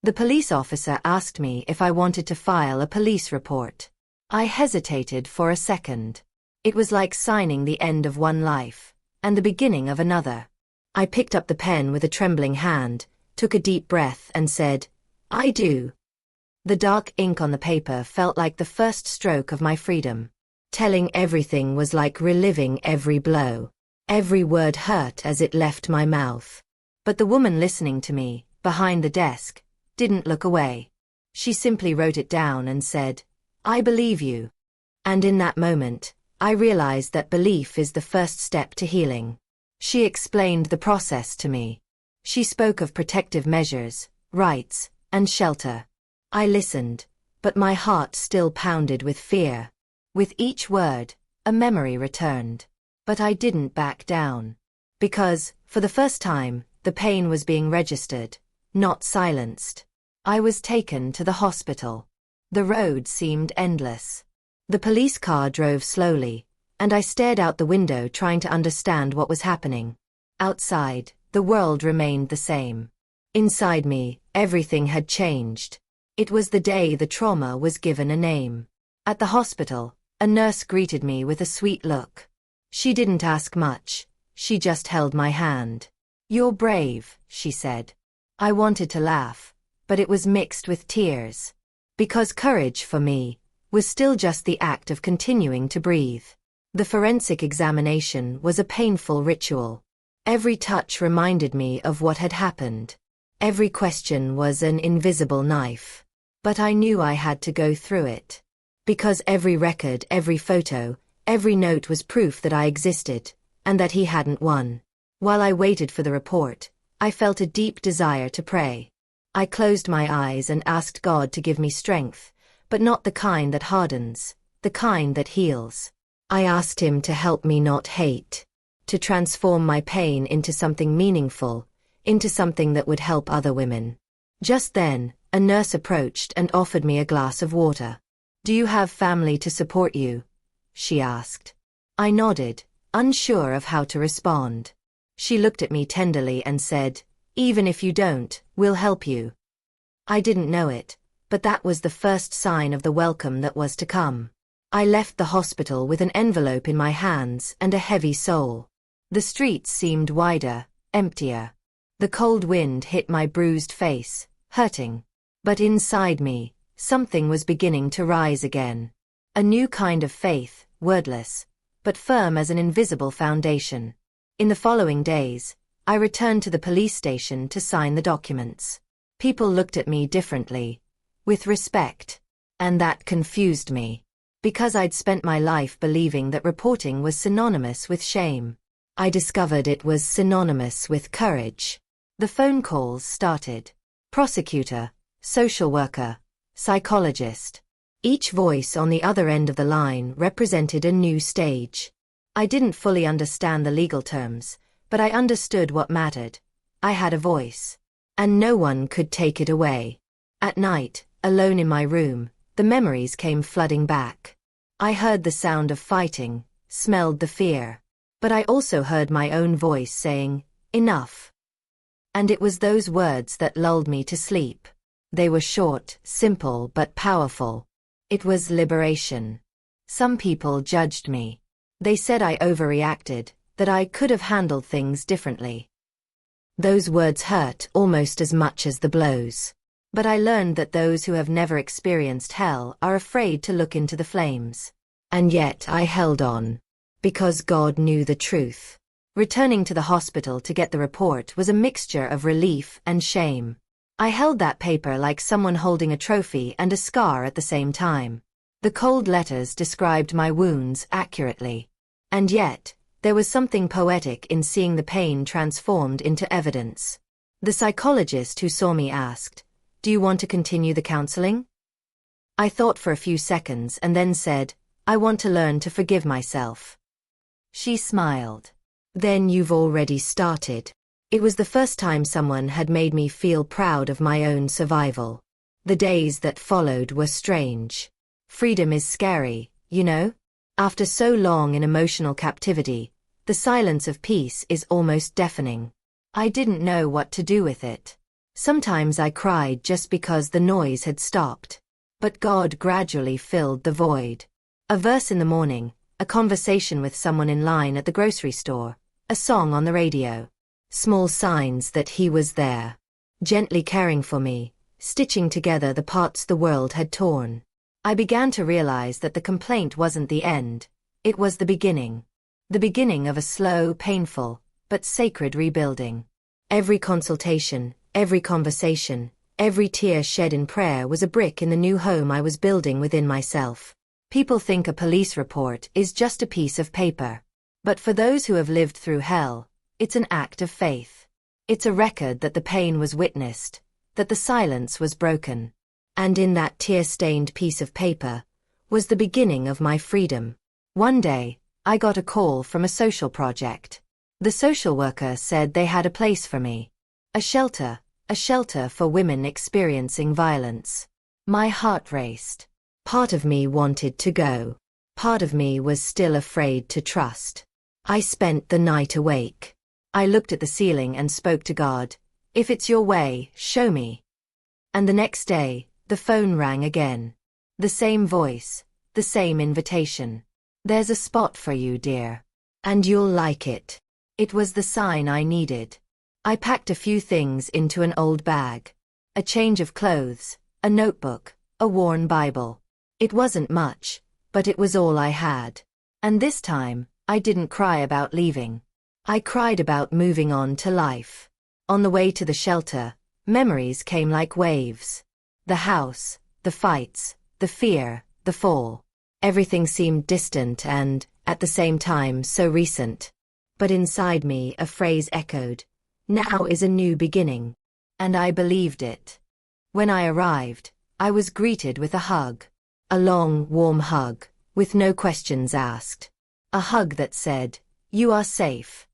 The police officer asked me if I wanted to file a police report. I hesitated for a second. It was like signing the end of one life, and the beginning of another. I picked up the pen with a trembling hand, took a deep breath and said, "I do." The dark ink on the paper felt like the first stroke of my freedom. Telling everything was like reliving every blow. Every word hurt as it left my mouth. But the woman listening to me, behind the desk, didn't look away. She simply wrote it down and said, "I believe you." And in that moment, I realized that belief is the first step to healing. She explained the process to me. She spoke of protective measures, rights, and shelter. I listened, but my heart still pounded with fear. With each word, a memory returned. But I didn't back down. Because, for the first time, the pain was being registered, not silenced. I was taken to the hospital. The road seemed endless. The police car drove slowly, and I stared out the window trying to understand what was happening. Outside, the world remained the same. Inside me, everything had changed. It was the day the trauma was given a name. At the hospital, a nurse greeted me with a sweet look. She didn't ask much, she just held my hand. "You're brave," she said. I wanted to laugh, but it was mixed with tears. Because courage, for me, was still just the act of continuing to breathe. The forensic examination was a painful ritual. Every touch reminded me of what had happened. Every question was an invisible knife. But I knew I had to go through it. Because every record, every photo, every note was proof that I existed, and that he hadn't won. While I waited for the report, I felt a deep desire to pray. I closed my eyes and asked God to give me strength, but not the kind that hardens, the kind that heals. I asked him to help me not hate, to transform my pain into something meaningful, into something that would help other women. Just then, a nurse approached and offered me a glass of water. "Do you have family to support you?" she asked. I nodded, unsure of how to respond. She looked at me tenderly and said, "Even if you don't, we'll help you." I didn't know it, but that was the first sign of the welcome that was to come. I left the hospital with an envelope in my hands and a heavy soul. The streets seemed wider, emptier. The cold wind hit my bruised face, hurting. But inside me, something was beginning to rise again. A new kind of faith, wordless, but firm as an invisible foundation. In the following days, I returned to the police station to sign the documents. People looked at me differently, with respect, and that confused me. Because I'd spent my life believing that reporting was synonymous with shame, I discovered it was synonymous with courage. The phone calls started. Prosecutor, social worker, psychologist. Each voice on the other end of the line represented a new stage. I didn't fully understand the legal terms, but I understood what mattered. I had a voice, and no one could take it away. At night, alone in my room, the memories came flooding back. I heard the sound of fighting, smelled the fear. But I also heard my own voice saying, "Enough." And it was those words that lulled me to sleep. They were short, simple, but powerful. It was liberation. Some people judged me. They said I overreacted, that I could have handled things differently. Those words hurt almost as much as the blows. But I learned that those who have never experienced hell are afraid to look into the flames. And yet I held on. Because God knew the truth. Returning to the hospital to get the report was a mixture of relief and shame. I held that paper like someone holding a trophy and a scar at the same time. The cold letters described my wounds accurately. And yet, there was something poetic in seeing the pain transformed into evidence. The psychologist who saw me asked, "Do you want to continue the counseling?" I thought for a few seconds and then said, "I want to learn to forgive myself." She smiled. "Then you've already started." It was the first time someone had made me feel proud of my own survival. The days that followed were strange. Freedom is scary, you know? After so long in emotional captivity, the silence of peace is almost deafening. I didn't know what to do with it. Sometimes I cried just because the noise had stopped. But God gradually filled the void. A verse in the morning, a conversation with someone in line at the grocery store, a song on the radio. Small signs that He was there, gently caring for me, stitching together the parts the world had torn. I began to realize that the complaint wasn't the end, it was the beginning. The beginning of a slow, painful, but sacred rebuilding. Every consultation, every conversation, every tear shed in prayer was a brick in the new home I was building within myself. People think a police report is just a piece of paper. But for those who have lived through hell, it's an act of faith. It's a record that the pain was witnessed, that the silence was broken. And in that tear-stained piece of paper was the beginning of my freedom. One day, I got a call from a social project. The social worker said they had a place for me. A shelter for women experiencing violence. My heart raced. Part of me wanted to go. Part of me was still afraid to trust. I spent the night awake. I looked at the ceiling and spoke to God. "If it's your way, show me." And the next day, the phone rang again. The same voice, the same invitation. "There's a spot for you, dear. And you'll like it." It was the sign I needed. I packed a few things into an old bag. A change of clothes, a notebook, a worn Bible. It wasn't much, but it was all I had. And this time, I didn't cry about leaving. I cried about moving on to life. On the way to the shelter, memories came like waves. The house, the fights, the fear, the fall. Everything seemed distant and, at the same time, so recent. But inside me a phrase echoed, "Now is a new beginning." And I believed it. When I arrived, I was greeted with a hug. A long, warm hug, with no questions asked. A hug that said, "You are safe."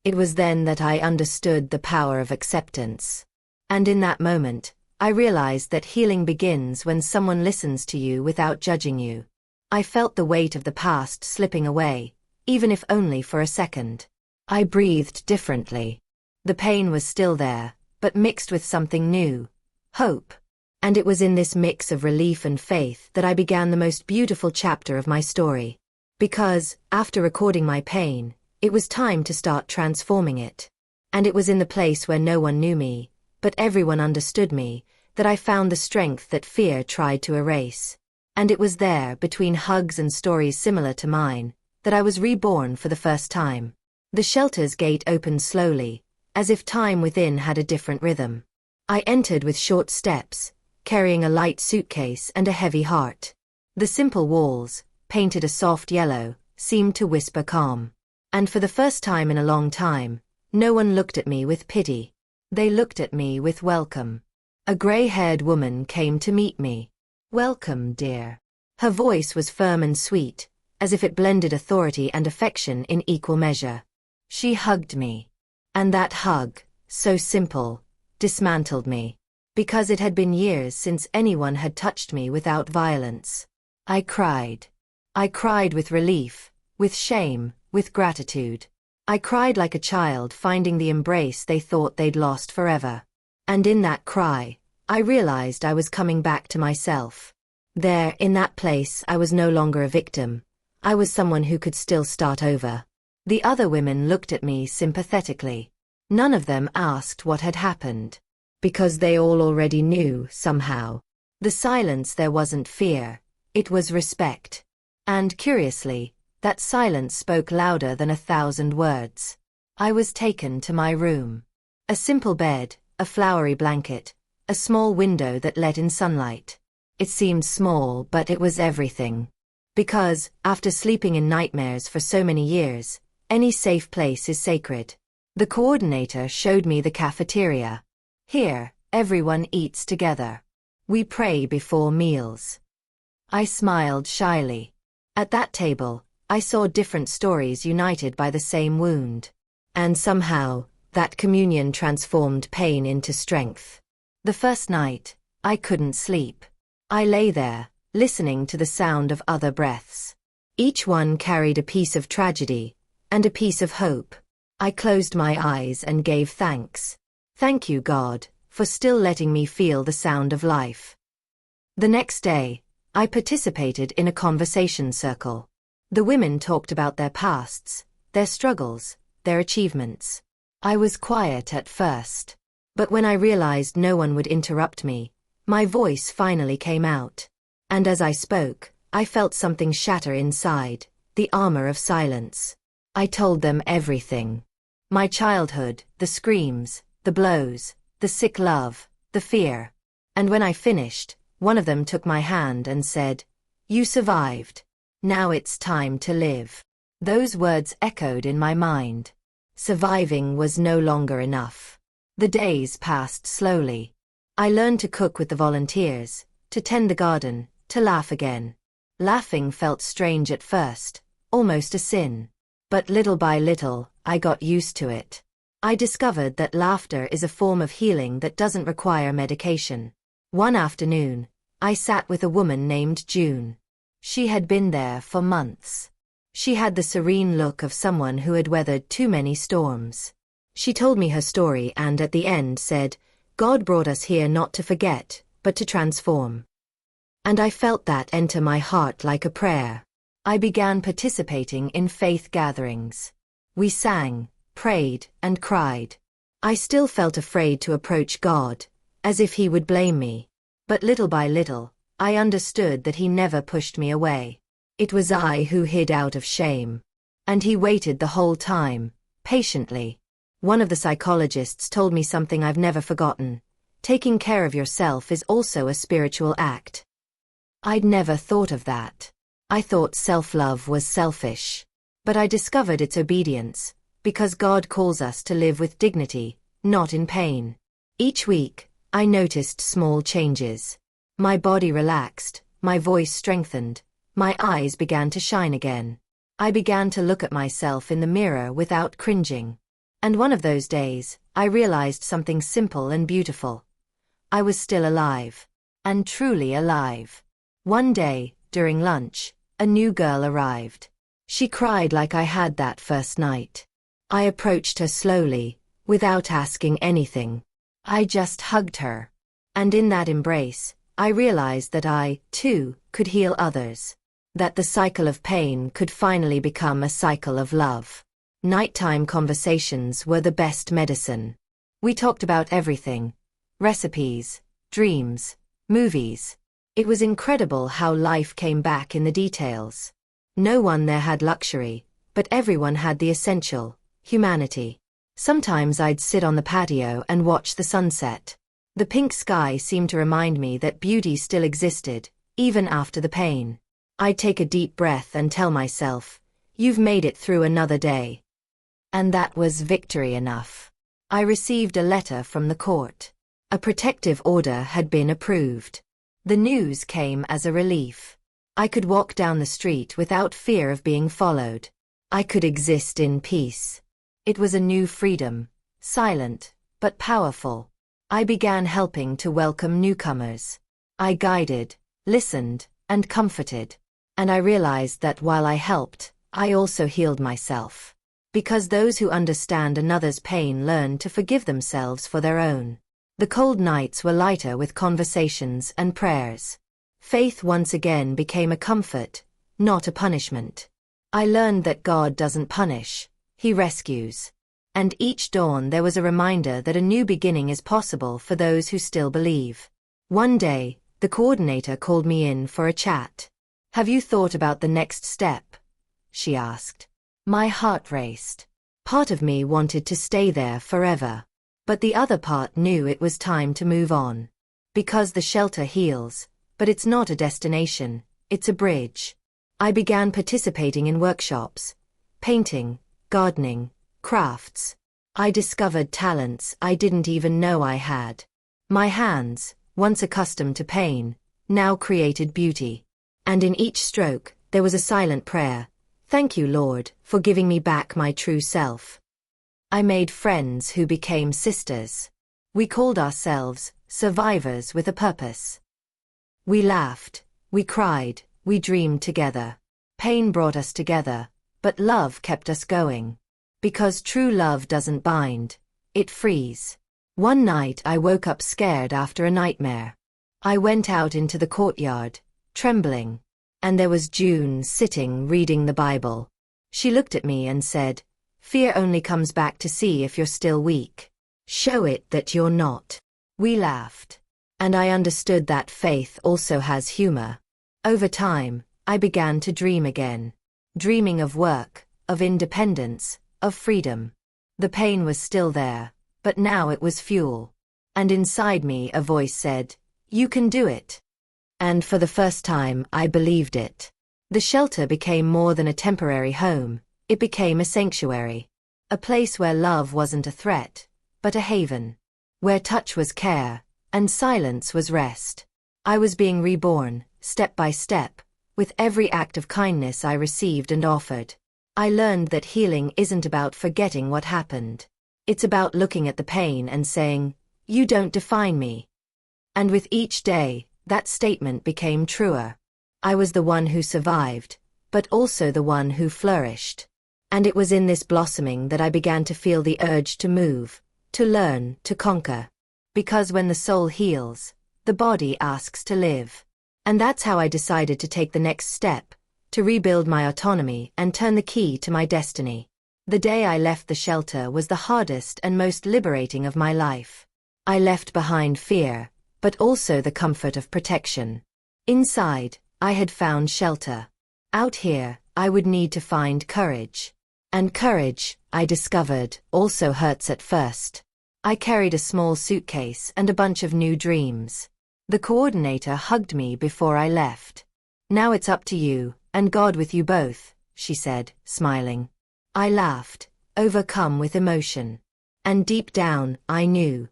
It was then that I understood the power of acceptance. And in that moment, I realized that healing begins when someone listens to you without judging you. I felt the weight of the past slipping away, even if only for a second. I breathed differently. The pain was still there, but mixed with something new, hope. And it was in this mix of relief and faith that I began the most beautiful chapter of my story. Because, after recording my pain, it was time to start transforming it. And it was in the place where no one knew me, but everyone understood me, that I found the strength that fear tried to erase. And it was there, between hugs and stories similar to mine, that I was reborn for the first time. The shelter's gate opened slowly, as if time within had a different rhythm. I entered with short steps, carrying a light suitcase and a heavy heart. The simple walls, painted a soft yellow, seemed to whisper calm. And for the first time in a long time, no one looked at me with pity. They looked at me with welcome. A gray-haired woman came to meet me. "Welcome, dear." Her voice was firm and sweet, as if it blended authority and affection in equal measure. She hugged me. And that hug, so simple, dismantled me. Because it had been years since anyone had touched me without violence. I cried. I cried with relief, with shame, with gratitude. I cried like a child finding the embrace they thought they'd lost forever. And in that cry, I realized I was coming back to myself. There, in that place, I was no longer a victim. I was someone who could still start over. The other women looked at me sympathetically. None of them asked what had happened. Because they all already knew, somehow. The silence there wasn't fear, it was respect. And curiously, that silence spoke louder than 1,000 words. I was taken to my room. A simple bed, a flowery blanket, a small window that let in sunlight. It seemed small, but it was everything. Because, after sleeping in nightmares for so many years, any safe place is sacred. The coordinator showed me the cafeteria. Here, everyone eats together. We pray before meals. I smiled shyly. At that table, I saw different stories united by the same wound. And somehow, that communion transformed pain into strength. The first night, I couldn't sleep. I lay there, listening to the sound of other breaths. Each one carried a piece of tragedy, and a piece of hope. I closed my eyes and gave thanks. Thank you, God, for still letting me feel the sound of life. The next day, I participated in a conversation circle. The women talked about their pasts, their struggles, their achievements. I was quiet at first. But when I realized no one would interrupt me, my voice finally came out. And as I spoke, I felt something shatter inside, the armor of silence. I told them everything. My childhood, the screams, the blows, the sick love, the fear. And when I finished, one of them took my hand and said, "You survived. Now it's time to live." Those words echoed in my mind. Surviving was no longer enough. The days passed slowly. I learned to cook with the volunteers, to tend the garden, to laugh again. Laughing felt strange at first, almost a sin. But little by little, I got used to it. I discovered that laughter is a form of healing that doesn't require medication. One afternoon, I sat with a woman named June. She had been there for months. She had the serene look of someone who had weathered too many storms. She told me her story and at the end said, "God brought us here not to forget, but to transform." And I felt that enter my heart like a prayer. I began participating in faith gatherings. We sang, prayed, and cried. I still felt afraid to approach God, as if He would blame me. But little by little, I understood that he never pushed me away. It was I who hid out of shame. And he waited the whole time, patiently. One of the psychologists told me something I've never forgotten. Taking care of yourself is also a spiritual act. I'd never thought of that. I thought self-love was selfish. But I discovered it's obedience, because God calls us to live with dignity, not in pain. Each week, I noticed small changes. My body relaxed, my voice strengthened, my eyes began to shine again. I began to look at myself in the mirror without cringing. And one of those days, I realized something simple and beautiful. I was still alive. And truly alive. One day, during lunch, a new girl arrived. She cried like I had that first night. I approached her slowly, without asking anything. I just hugged her. And in that embrace, I realized that I, too, could heal others. That the cycle of pain could finally become a cycle of love. Nighttime conversations were the best medicine. We talked about everything. Recipes, dreams, movies. It was incredible how life came back in the details. No one there had luxury, but everyone had the essential, humanity. Sometimes I'd sit on the patio and watch the sunset. The pink sky seemed to remind me that beauty still existed, even after the pain. I'd take a deep breath and tell myself, "You've made it through another day." And that was victory enough. I received a letter from the court. A protective order had been approved. The news came as a relief. I could walk down the street without fear of being followed. I could exist in peace. It was a new freedom, silent, but powerful. I began helping to welcome newcomers. I guided, listened, and comforted. And I realized that while I helped, I also healed myself. Because those who understand another's pain learn to forgive themselves for their own. The cold nights were lighter with conversations and prayers. Faith once again became a comfort, not a punishment. I learned that God doesn't punish, He rescues. And each dawn there was a reminder that a new beginning is possible for those who still believe. One day, the coordinator called me in for a chat. "Have you thought about the next step?" she asked. My heart raced. Part of me wanted to stay there forever. But the other part knew it was time to move on. Because the shelter heals, but it's not a destination, it's a bridge. I began participating in workshops. Painting, gardening, crafts. I discovered talents I didn't even know I had. My hands, once accustomed to pain, now created beauty. And in each stroke, there was a silent prayer. "Thank you, Lord, for giving me back my true self." I made friends who became sisters. We called ourselves survivors with a purpose. We laughed, we cried, we dreamed together. Pain brought us together, but love kept us going. Because true love doesn't bind, it frees. One night I woke up scared after a nightmare. I went out into the courtyard, trembling. And there was June sitting reading the Bible. She looked at me and said, "Fear only comes back to see if you're still weak. Show it that you're not." We laughed. And I understood that faith also has humor. Over time, I began to dream again. Dreaming of work, of independence, of freedom. The pain was still there, but now it was fuel. And inside me a voice said, "You can do it." And for the first time, I believed it. The shelter became more than a temporary home, it became a sanctuary. A place where love wasn't a threat, but a haven. Where touch was care, and silence was rest. I was being reborn, step by step, with every act of kindness I received and offered. I learned that healing isn't about forgetting what happened. It's about looking at the pain and saying, "You don't define me." And with each day, that statement became truer. I was the one who survived, but also the one who flourished. And it was in this blossoming that I began to feel the urge to move, to learn, to conquer. Because when the soul heals, the body asks to live. And that's how I decided to take the next step, to rebuild my autonomy and turn the key to my destiny. The day I left the shelter was the hardest and most liberating of my life. I left behind fear, but also the comfort of protection. Inside, I had found shelter. Out here, I would need to find courage. And courage, I discovered, also hurts at first. I carried a small suitcase and a bunch of new dreams. The coordinator hugged me before I left. "Now it's up to you, and God with you both," she said, smiling. I laughed, overcome with emotion. And deep down, I knew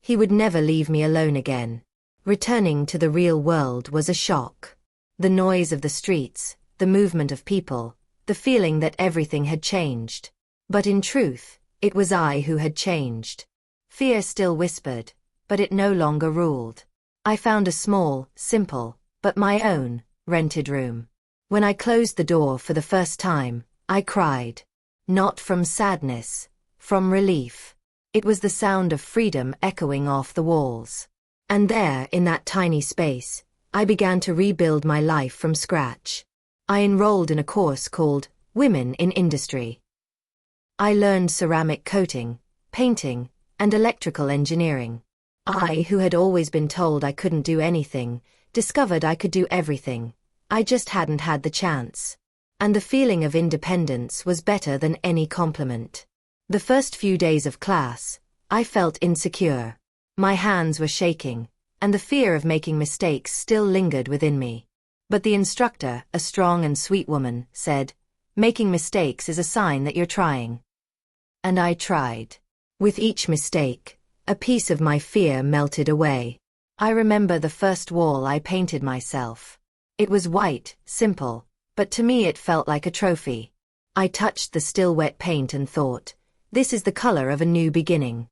He would never leave me alone again. Returning to the real world was a shock. The noise of the streets, the movement of people, the feeling that everything had changed. But in truth, it was I who had changed. Fear still whispered, but it no longer ruled. I found a small, simple, but my own, rented room. When I closed the door for the first time, I cried. Not from sadness, from relief. It was the sound of freedom echoing off the walls. And there, in that tiny space, I began to rebuild my life from scratch. I enrolled in a course called Women in Industry. I learned ceramic coating, painting, and electrical engineering. I, who had always been told I couldn't do anything, discovered I could do everything. I just hadn't had the chance. And the feeling of independence was better than any compliment. The first few days of class, I felt insecure. My hands were shaking, and the fear of making mistakes still lingered within me. But the instructor, a strong and sweet woman, said, "Making mistakes is a sign that you're trying." And I tried. With each mistake, a piece of my fear melted away. I remember the first wall I painted myself. It was white, simple, but to me it felt like a trophy. I touched the still wet paint and thought, this is the color of a new beginning.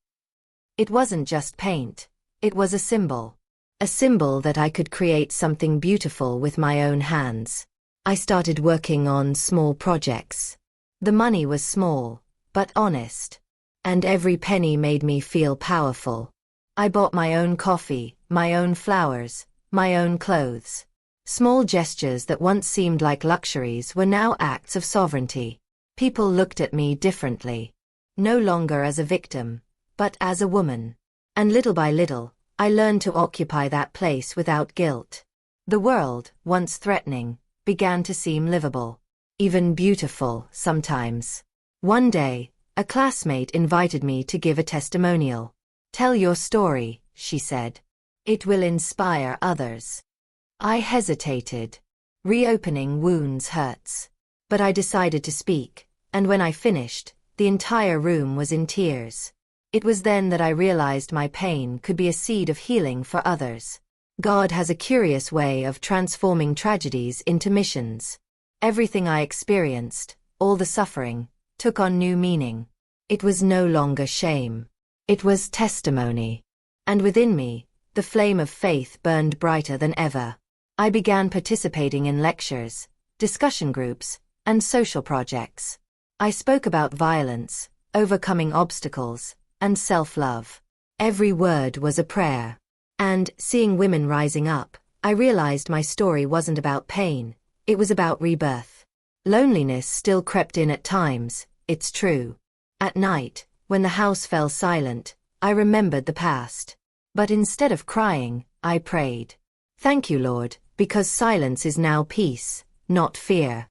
It wasn't just paint, it was a symbol. A symbol that I could create something beautiful with my own hands. I started working on small projects. The money was small, but honest. And every penny made me feel powerful. I bought my own coffee, my own flowers, my own clothes. Small gestures that once seemed like luxuries were now acts of sovereignty. People looked at me differently. No longer as a victim, but as a woman. And little by little, I learned to occupy that place without guilt. The world, once threatening, began to seem livable. Even beautiful, sometimes. One day, a classmate invited me to give a testimonial. "Tell your story," she said. "It will inspire others." I hesitated. Reopening wounds hurts. But I decided to speak, and when I finished, the entire room was in tears. It was then that I realized my pain could be a seed of healing for others. God has a curious way of transforming tragedies into missions. Everything I experienced, all the suffering, took on new meaning. It was no longer shame. It was testimony. And within me, the flame of faith burned brighter than ever. I began participating in lectures, discussion groups, and social projects. I spoke about violence, overcoming obstacles, and self-love. Every word was a prayer. And, seeing women rising up, I realized my story wasn't about pain, it was about rebirth. Loneliness still crept in at times, it's true. At night, when the house fell silent, I remembered the past. But instead of crying, I prayed. "Thank you, Lord, because silence is now peace, not fear."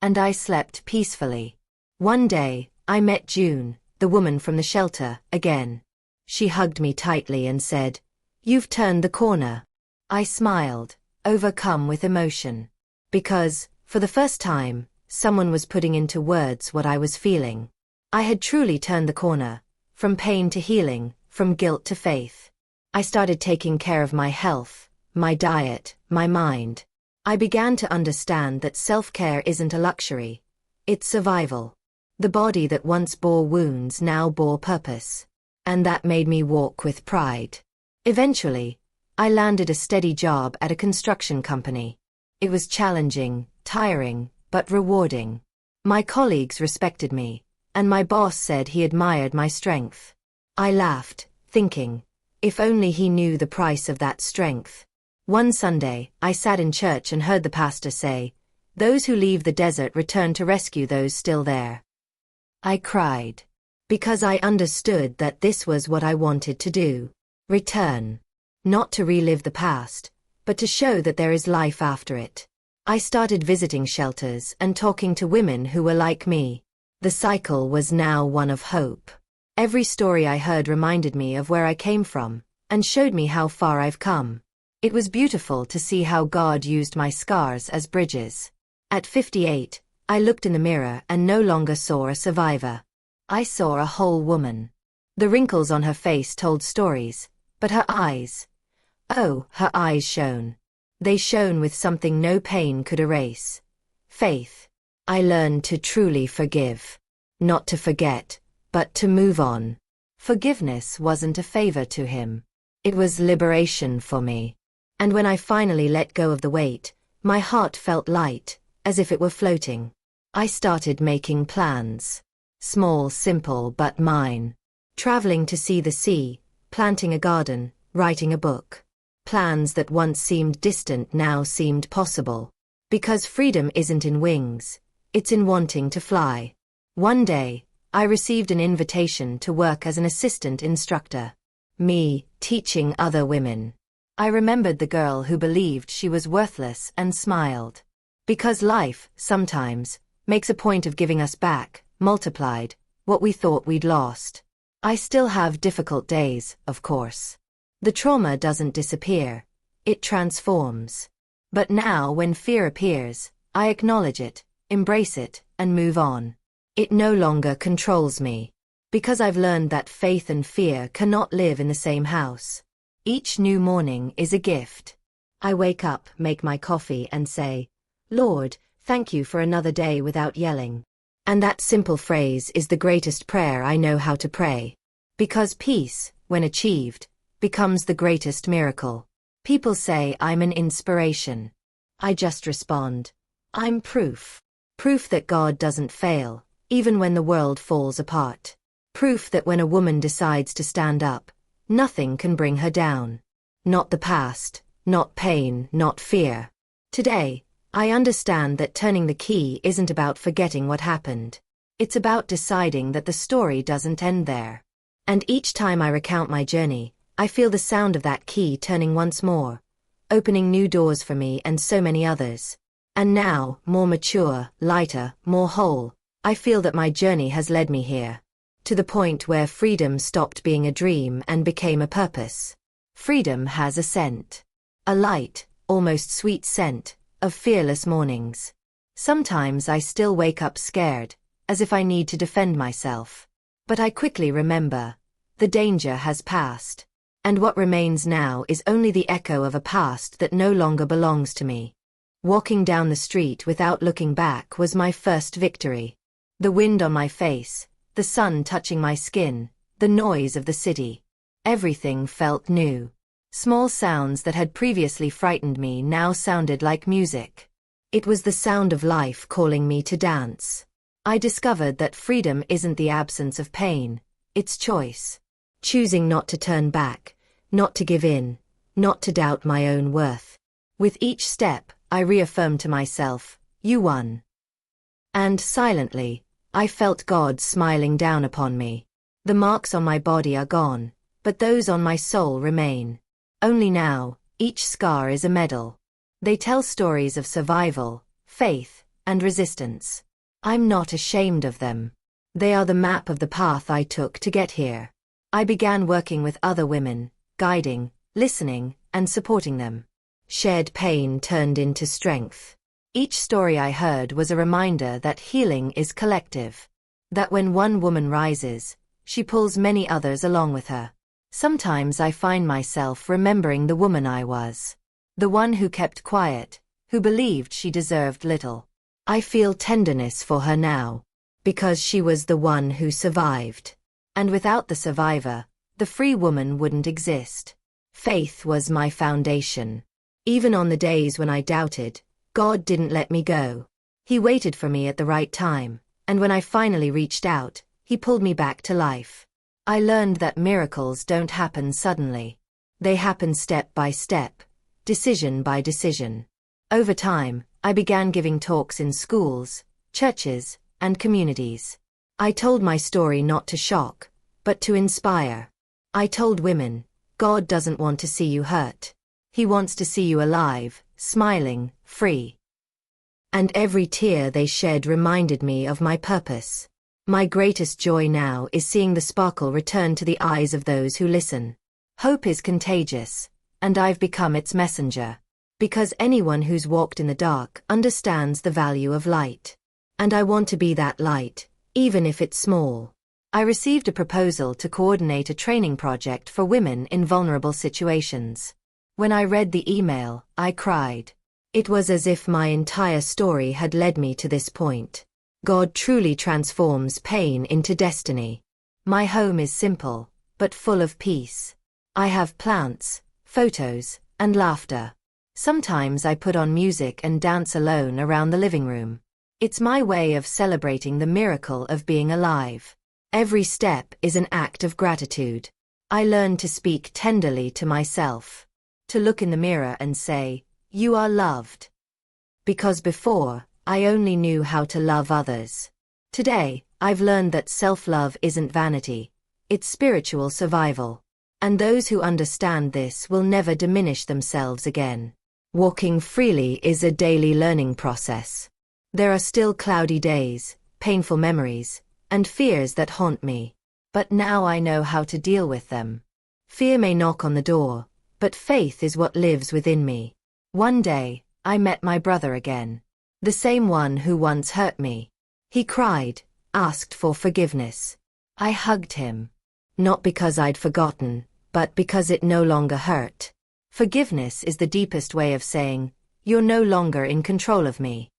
And I slept peacefully. One day, I met June, the woman from the shelter, again. She hugged me tightly and said, "You've turned the corner." I smiled, overcome with emotion. Because, for the first time, someone was putting into words what I was feeling. I had truly turned the corner, from pain to healing, from guilt to faith. I started taking care of my health, my diet, my mind. I began to understand that self-care isn't a luxury. It's survival. The body that once bore wounds now bore purpose. And that made me walk with pride. Eventually, I landed a steady job at a construction company. It was challenging, tiring, but rewarding. My colleagues respected me, and my boss said he admired my strength. I laughed, thinking, if only he knew the price of that strength. One Sunday, I sat in church and heard the pastor say, "Those who leave the desert return to rescue those still there." I cried. Because I understood that this was what I wanted to do. Return. Not to relive the past, but to show that there is life after it. I started visiting shelters and talking to women who were like me. The cycle was now one of hope. Every story I heard reminded me of where I came from, and showed me how far I've come. It was beautiful to see how God used my scars as bridges. At 58, I looked in the mirror and no longer saw a survivor. I saw a whole woman. The wrinkles on her face told stories, but her eyes, oh, her eyes shone. They shone with something no pain could erase. Faith. I learned to truly forgive. Not to forget, but to move on. Forgiveness wasn't a favor to him. It was liberation for me. And when I finally let go of the weight, my heart felt light, as if it were floating. I started making plans. Small, simple, but mine. Traveling to see the sea, planting a garden, writing a book. Plans that once seemed distant now seemed possible. Because freedom isn't in wings, it's in wanting to fly. One day, I received an invitation to work as an assistant instructor. Me, teaching other women. I remembered the girl who believed she was worthless and smiled. Because life, sometimes, makes a point of giving us back, multiplied, what we thought we'd lost. I still have difficult days, of course. The trauma doesn't disappear. It transforms. But now when fear appears, I acknowledge it, embrace it, and move on. It no longer controls me. Because I've learned that faith and fear cannot live in the same house. Each new morning is a gift. I wake up, make my coffee, and say, Lord, thank you for another day without yelling. And that simple phrase is the greatest prayer I know how to pray. Because peace, when achieved, becomes the greatest miracle. People say I'm an inspiration. I just respond, I'm proof. Proof that God doesn't fail, even when the world falls apart. Proof that when a woman decides to stand up, nothing can bring her down. Not the past, not pain, not fear. Today, I understand that turning the key isn't about forgetting what happened. It's about deciding that the story doesn't end there. And each time I recount my journey, I feel the sound of that key turning once more, opening new doors for me and so many others. And now, more mature, lighter, more whole, I feel that my journey has led me here. To the point where freedom stopped being a dream and became a purpose. Freedom has a scent. A light, almost sweet scent, of fearless mornings. Sometimes I still wake up scared, as if I need to defend myself. But I quickly remember, the danger has passed. And what remains now is only the echo of a past that no longer belongs to me. Walking down the street without looking back was my first victory. The wind on my face, the sun touching my skin, the noise of the city. Everything felt new. Small sounds that had previously frightened me now sounded like music. It was the sound of life calling me to dance. I discovered that freedom isn't the absence of pain, it's choice. Choosing not to turn back, not to give in, not to doubt my own worth. With each step, I reaffirmed to myself, you won. And silently, I felt God smiling down upon me. The marks on my body are gone, but those on my soul remain. Only now, each scar is a medal. They tell stories of survival, faith, and resistance. I'm not ashamed of them. They are the map of the path I took to get here. I began working with other women, guiding, listening, and supporting them. Shared pain turned into strength. Each story I heard was a reminder that healing is collective. That when one woman rises, she pulls many others along with her. Sometimes I find myself remembering the woman I was. The one who kept quiet, who believed she deserved little. I feel tenderness for her now. Because she was the one who survived. And without the survivor, the free woman wouldn't exist. Faith was my foundation. Even on the days when I doubted, God didn't let me go. He waited for me at the right time, and when I finally reached out, He pulled me back to life. I learned that miracles don't happen suddenly. They happen step by step, decision by decision. Over time, I began giving talks in schools, churches, and communities. I told my story not to shock, but to inspire. I told women, God doesn't want to see you hurt. He wants to see you alive, smiling, free. And every tear they shed reminded me of my purpose. My greatest joy now is seeing the sparkle return to the eyes of those who listen. Hope is contagious, and I've become its messenger. Because anyone who's walked in the dark understands the value of light. And I want to be that light, even if it's small. I received a proposal to coordinate a training project for women in vulnerable situations. When I read the email, I cried. It was as if my entire story had led me to this point. God truly transforms pain into destiny. My home is simple, but full of peace. I have plants, photos, and laughter. Sometimes I put on music and dance alone around the living room. It's my way of celebrating the miracle of being alive. Every step is an act of gratitude. I learn to speak tenderly to myself. To look in the mirror and say, "You are loved." Because before, I only knew how to love others. Today, I've learned that self-love isn't vanity. It's spiritual survival. And those who understand this will never diminish themselves again. Walking freely is a daily learning process. There are still cloudy days, painful memories, and fears that haunt me. But now I know how to deal with them. Fear may knock on the door, but faith is what lives within me. One day, I met my brother again. The same one who once hurt me. He cried, asked for forgiveness. I hugged him. Not because I'd forgotten, but because it no longer hurt. Forgiveness is the deepest way of saying, "You're no longer in control of me."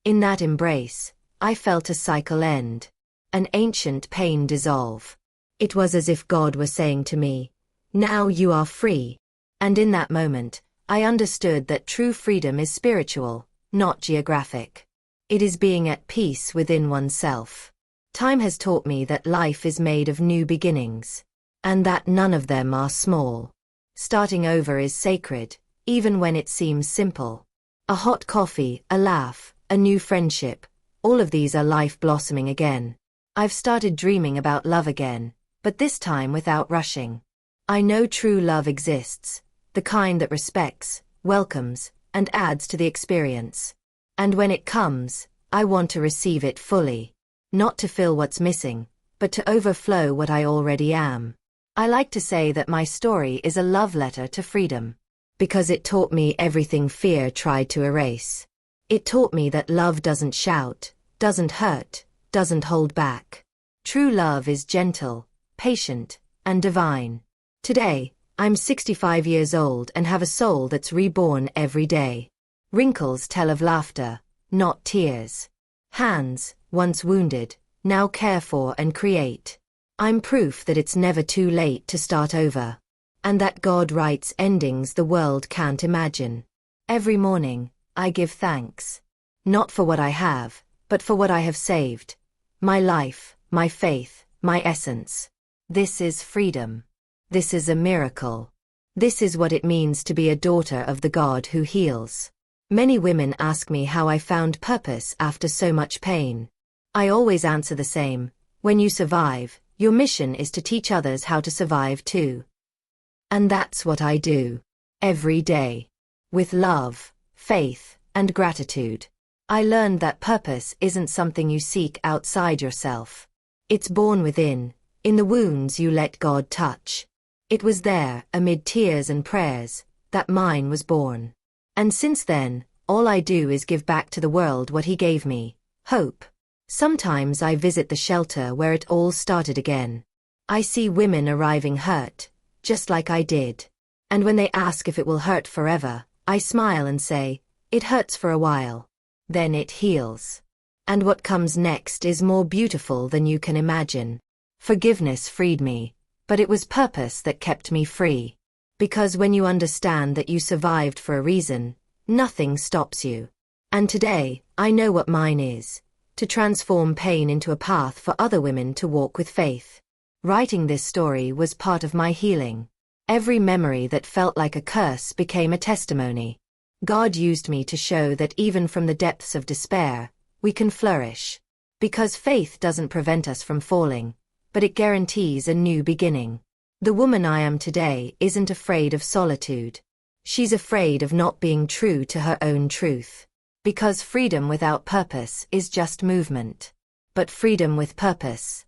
In that embrace, I felt a cycle end. An ancient pain dissolve. It was as if God were saying to me, "Now you are free." And in that moment, I understood that true freedom is spiritual, not geographic. It is being at peace within oneself. Time has taught me that life is made of new beginnings. And that none of them are small. Starting over is sacred, even when it seems simple. A hot coffee, a laugh, a new friendship, all of these are life blossoming again. I've started dreaming about love again, but this time without rushing. I know true love exists, the kind that respects, welcomes, and adds to the experience. And when it comes, I want to receive it fully. Not to fill what's missing, but to overflow what I already am. I like to say that my story is a love letter to freedom. Because it taught me everything fear tried to erase. It taught me that love doesn't shout, doesn't hurt, doesn't hold back. True love is gentle, patient, and divine. Today, I'm 65 years old and have a soul that's reborn every day. Wrinkles tell of laughter, not tears. Hands, once wounded, now care for and create. I'm proof that it's never too late to start over. And that God writes endings the world can't imagine. Every morning, I give thanks. Not for what I have, but for what I have saved. My life, my faith, my essence. This is freedom. This is a miracle. This is what it means to be a daughter of the God who heals. Many women ask me how I found purpose after so much pain. I always answer the same. When you survive, your mission is to teach others how to survive too. And that's what I do. Every day. With love, faith, and gratitude. I learned that purpose isn't something you seek outside yourself. It's born within, in the wounds you let God touch. It was there, amid tears and prayers, that mine was born. And since then, all I do is give back to the world what He gave me, hope. Sometimes I visit the shelter where it all started again. I see women arriving hurt, just like I did. And when they ask if it will hurt forever, I smile and say, it hurts for a while. Then it heals. And what comes next is more beautiful than you can imagine. Forgiveness freed me, but it was purpose that kept me free. Because when you understand that you survived for a reason, nothing stops you. And today, I know what mine is. To transform pain into a path for other women to walk with faith. Writing this story was part of my healing. Every memory that felt like a curse became a testimony. God used me to show that even from the depths of despair, we can flourish. Because faith doesn't prevent us from falling, but it guarantees a new beginning. The woman I am today isn't afraid of solitude. She's afraid of not being true to her own truth. Because freedom without purpose is just movement. But freedom with purpose,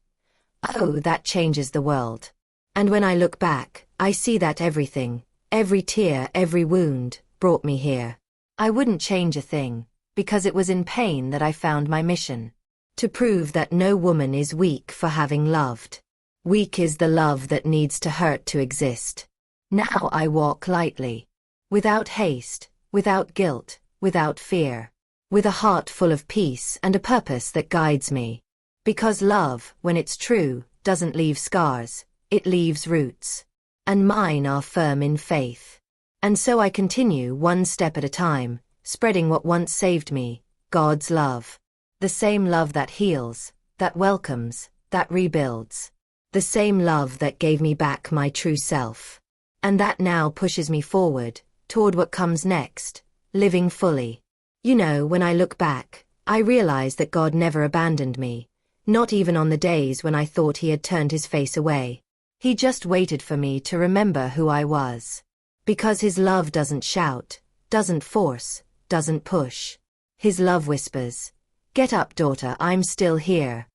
oh, that changes the world. And when I look back, I see that everything, every tear, every wound, brought me here. I wouldn't change a thing, because it was in pain that I found my mission. To prove that no woman is weak for having loved. Weak is the love that needs to hurt to exist. Now I walk lightly. Without haste, without guilt, without fear. With a heart full of peace and a purpose that guides me. Because love, when it's true, doesn't leave scars, it leaves roots. And mine are firm in faith. And so I continue one step at a time, spreading what once saved me, God's love. The same love that heals, that welcomes, that rebuilds. The same love that gave me back my true self. And that now pushes me forward, toward what comes next, living fully. You know, when I look back, I realize that God never abandoned me, not even on the days when I thought he had turned his face away. He just waited for me to remember who I was. Because his love doesn't shout, doesn't force, doesn't push. His love whispers, "Get up, daughter, I'm still here."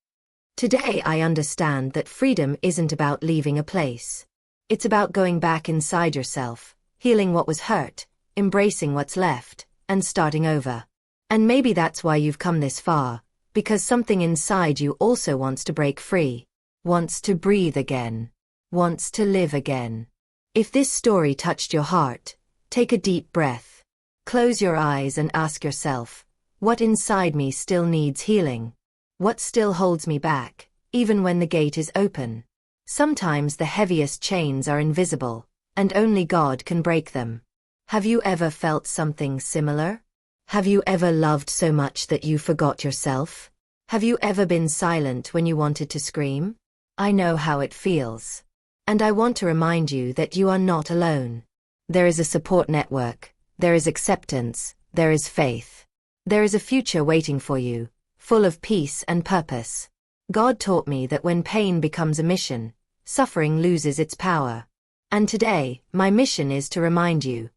Today I understand that freedom isn't about leaving a place. It's about going back inside yourself, healing what was hurt, embracing what's left, and starting over. And maybe that's why you've come this far, because something inside you also wants to break free, wants to breathe again, wants to live again. If this story touched your heart, take a deep breath. Close your eyes and ask yourself, what inside me still needs healing? What still holds me back, even when the gate is open? Sometimes the heaviest chains are invisible, and only God can break them. Have you ever felt something similar? Have you ever loved so much that you forgot yourself? Have you ever been silent when you wanted to scream? I know how it feels. And I want to remind you that you are not alone. There is a support network, there is acceptance, there is faith. There is a future waiting for you, full of peace and purpose. God taught me that when pain becomes a mission, suffering loses its power. And today, my mission is to remind you,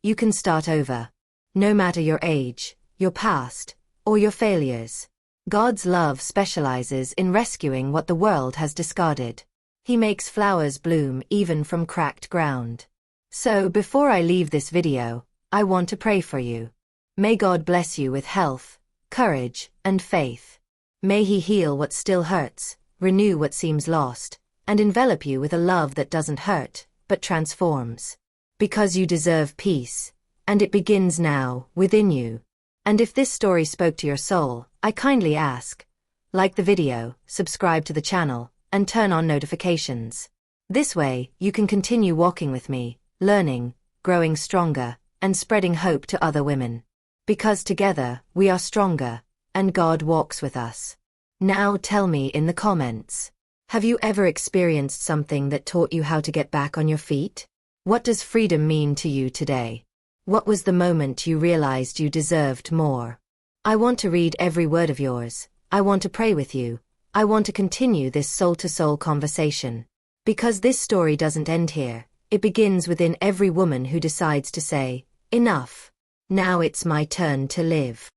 you can start over. No matter your age, your past, or your failures. God's love specializes in rescuing what the world has discarded. He makes flowers bloom even from cracked ground. So before I leave this video, I want to pray for you. May God bless you with health, courage, and faith. May he heal what still hurts, renew what seems lost, and envelop you with a love that doesn't hurt, but transforms. Because you deserve peace, and it begins now, within you. And if this story spoke to your soul, I kindly ask, like the video, subscribe to the channel, and turn on notifications. This way, you can continue walking with me, learning, growing stronger, and spreading hope to other women. Because together, we are stronger, and God walks with us. Now tell me in the comments, have you ever experienced something that taught you how to get back on your feet? What does freedom mean to you today? What was the moment you realized you deserved more? I want to read every word of yours. I want to pray with you. I want to continue this soul-to-soul conversation. Because this story doesn't end here. It begins within every woman who decides to say, enough. Now it's my turn to live.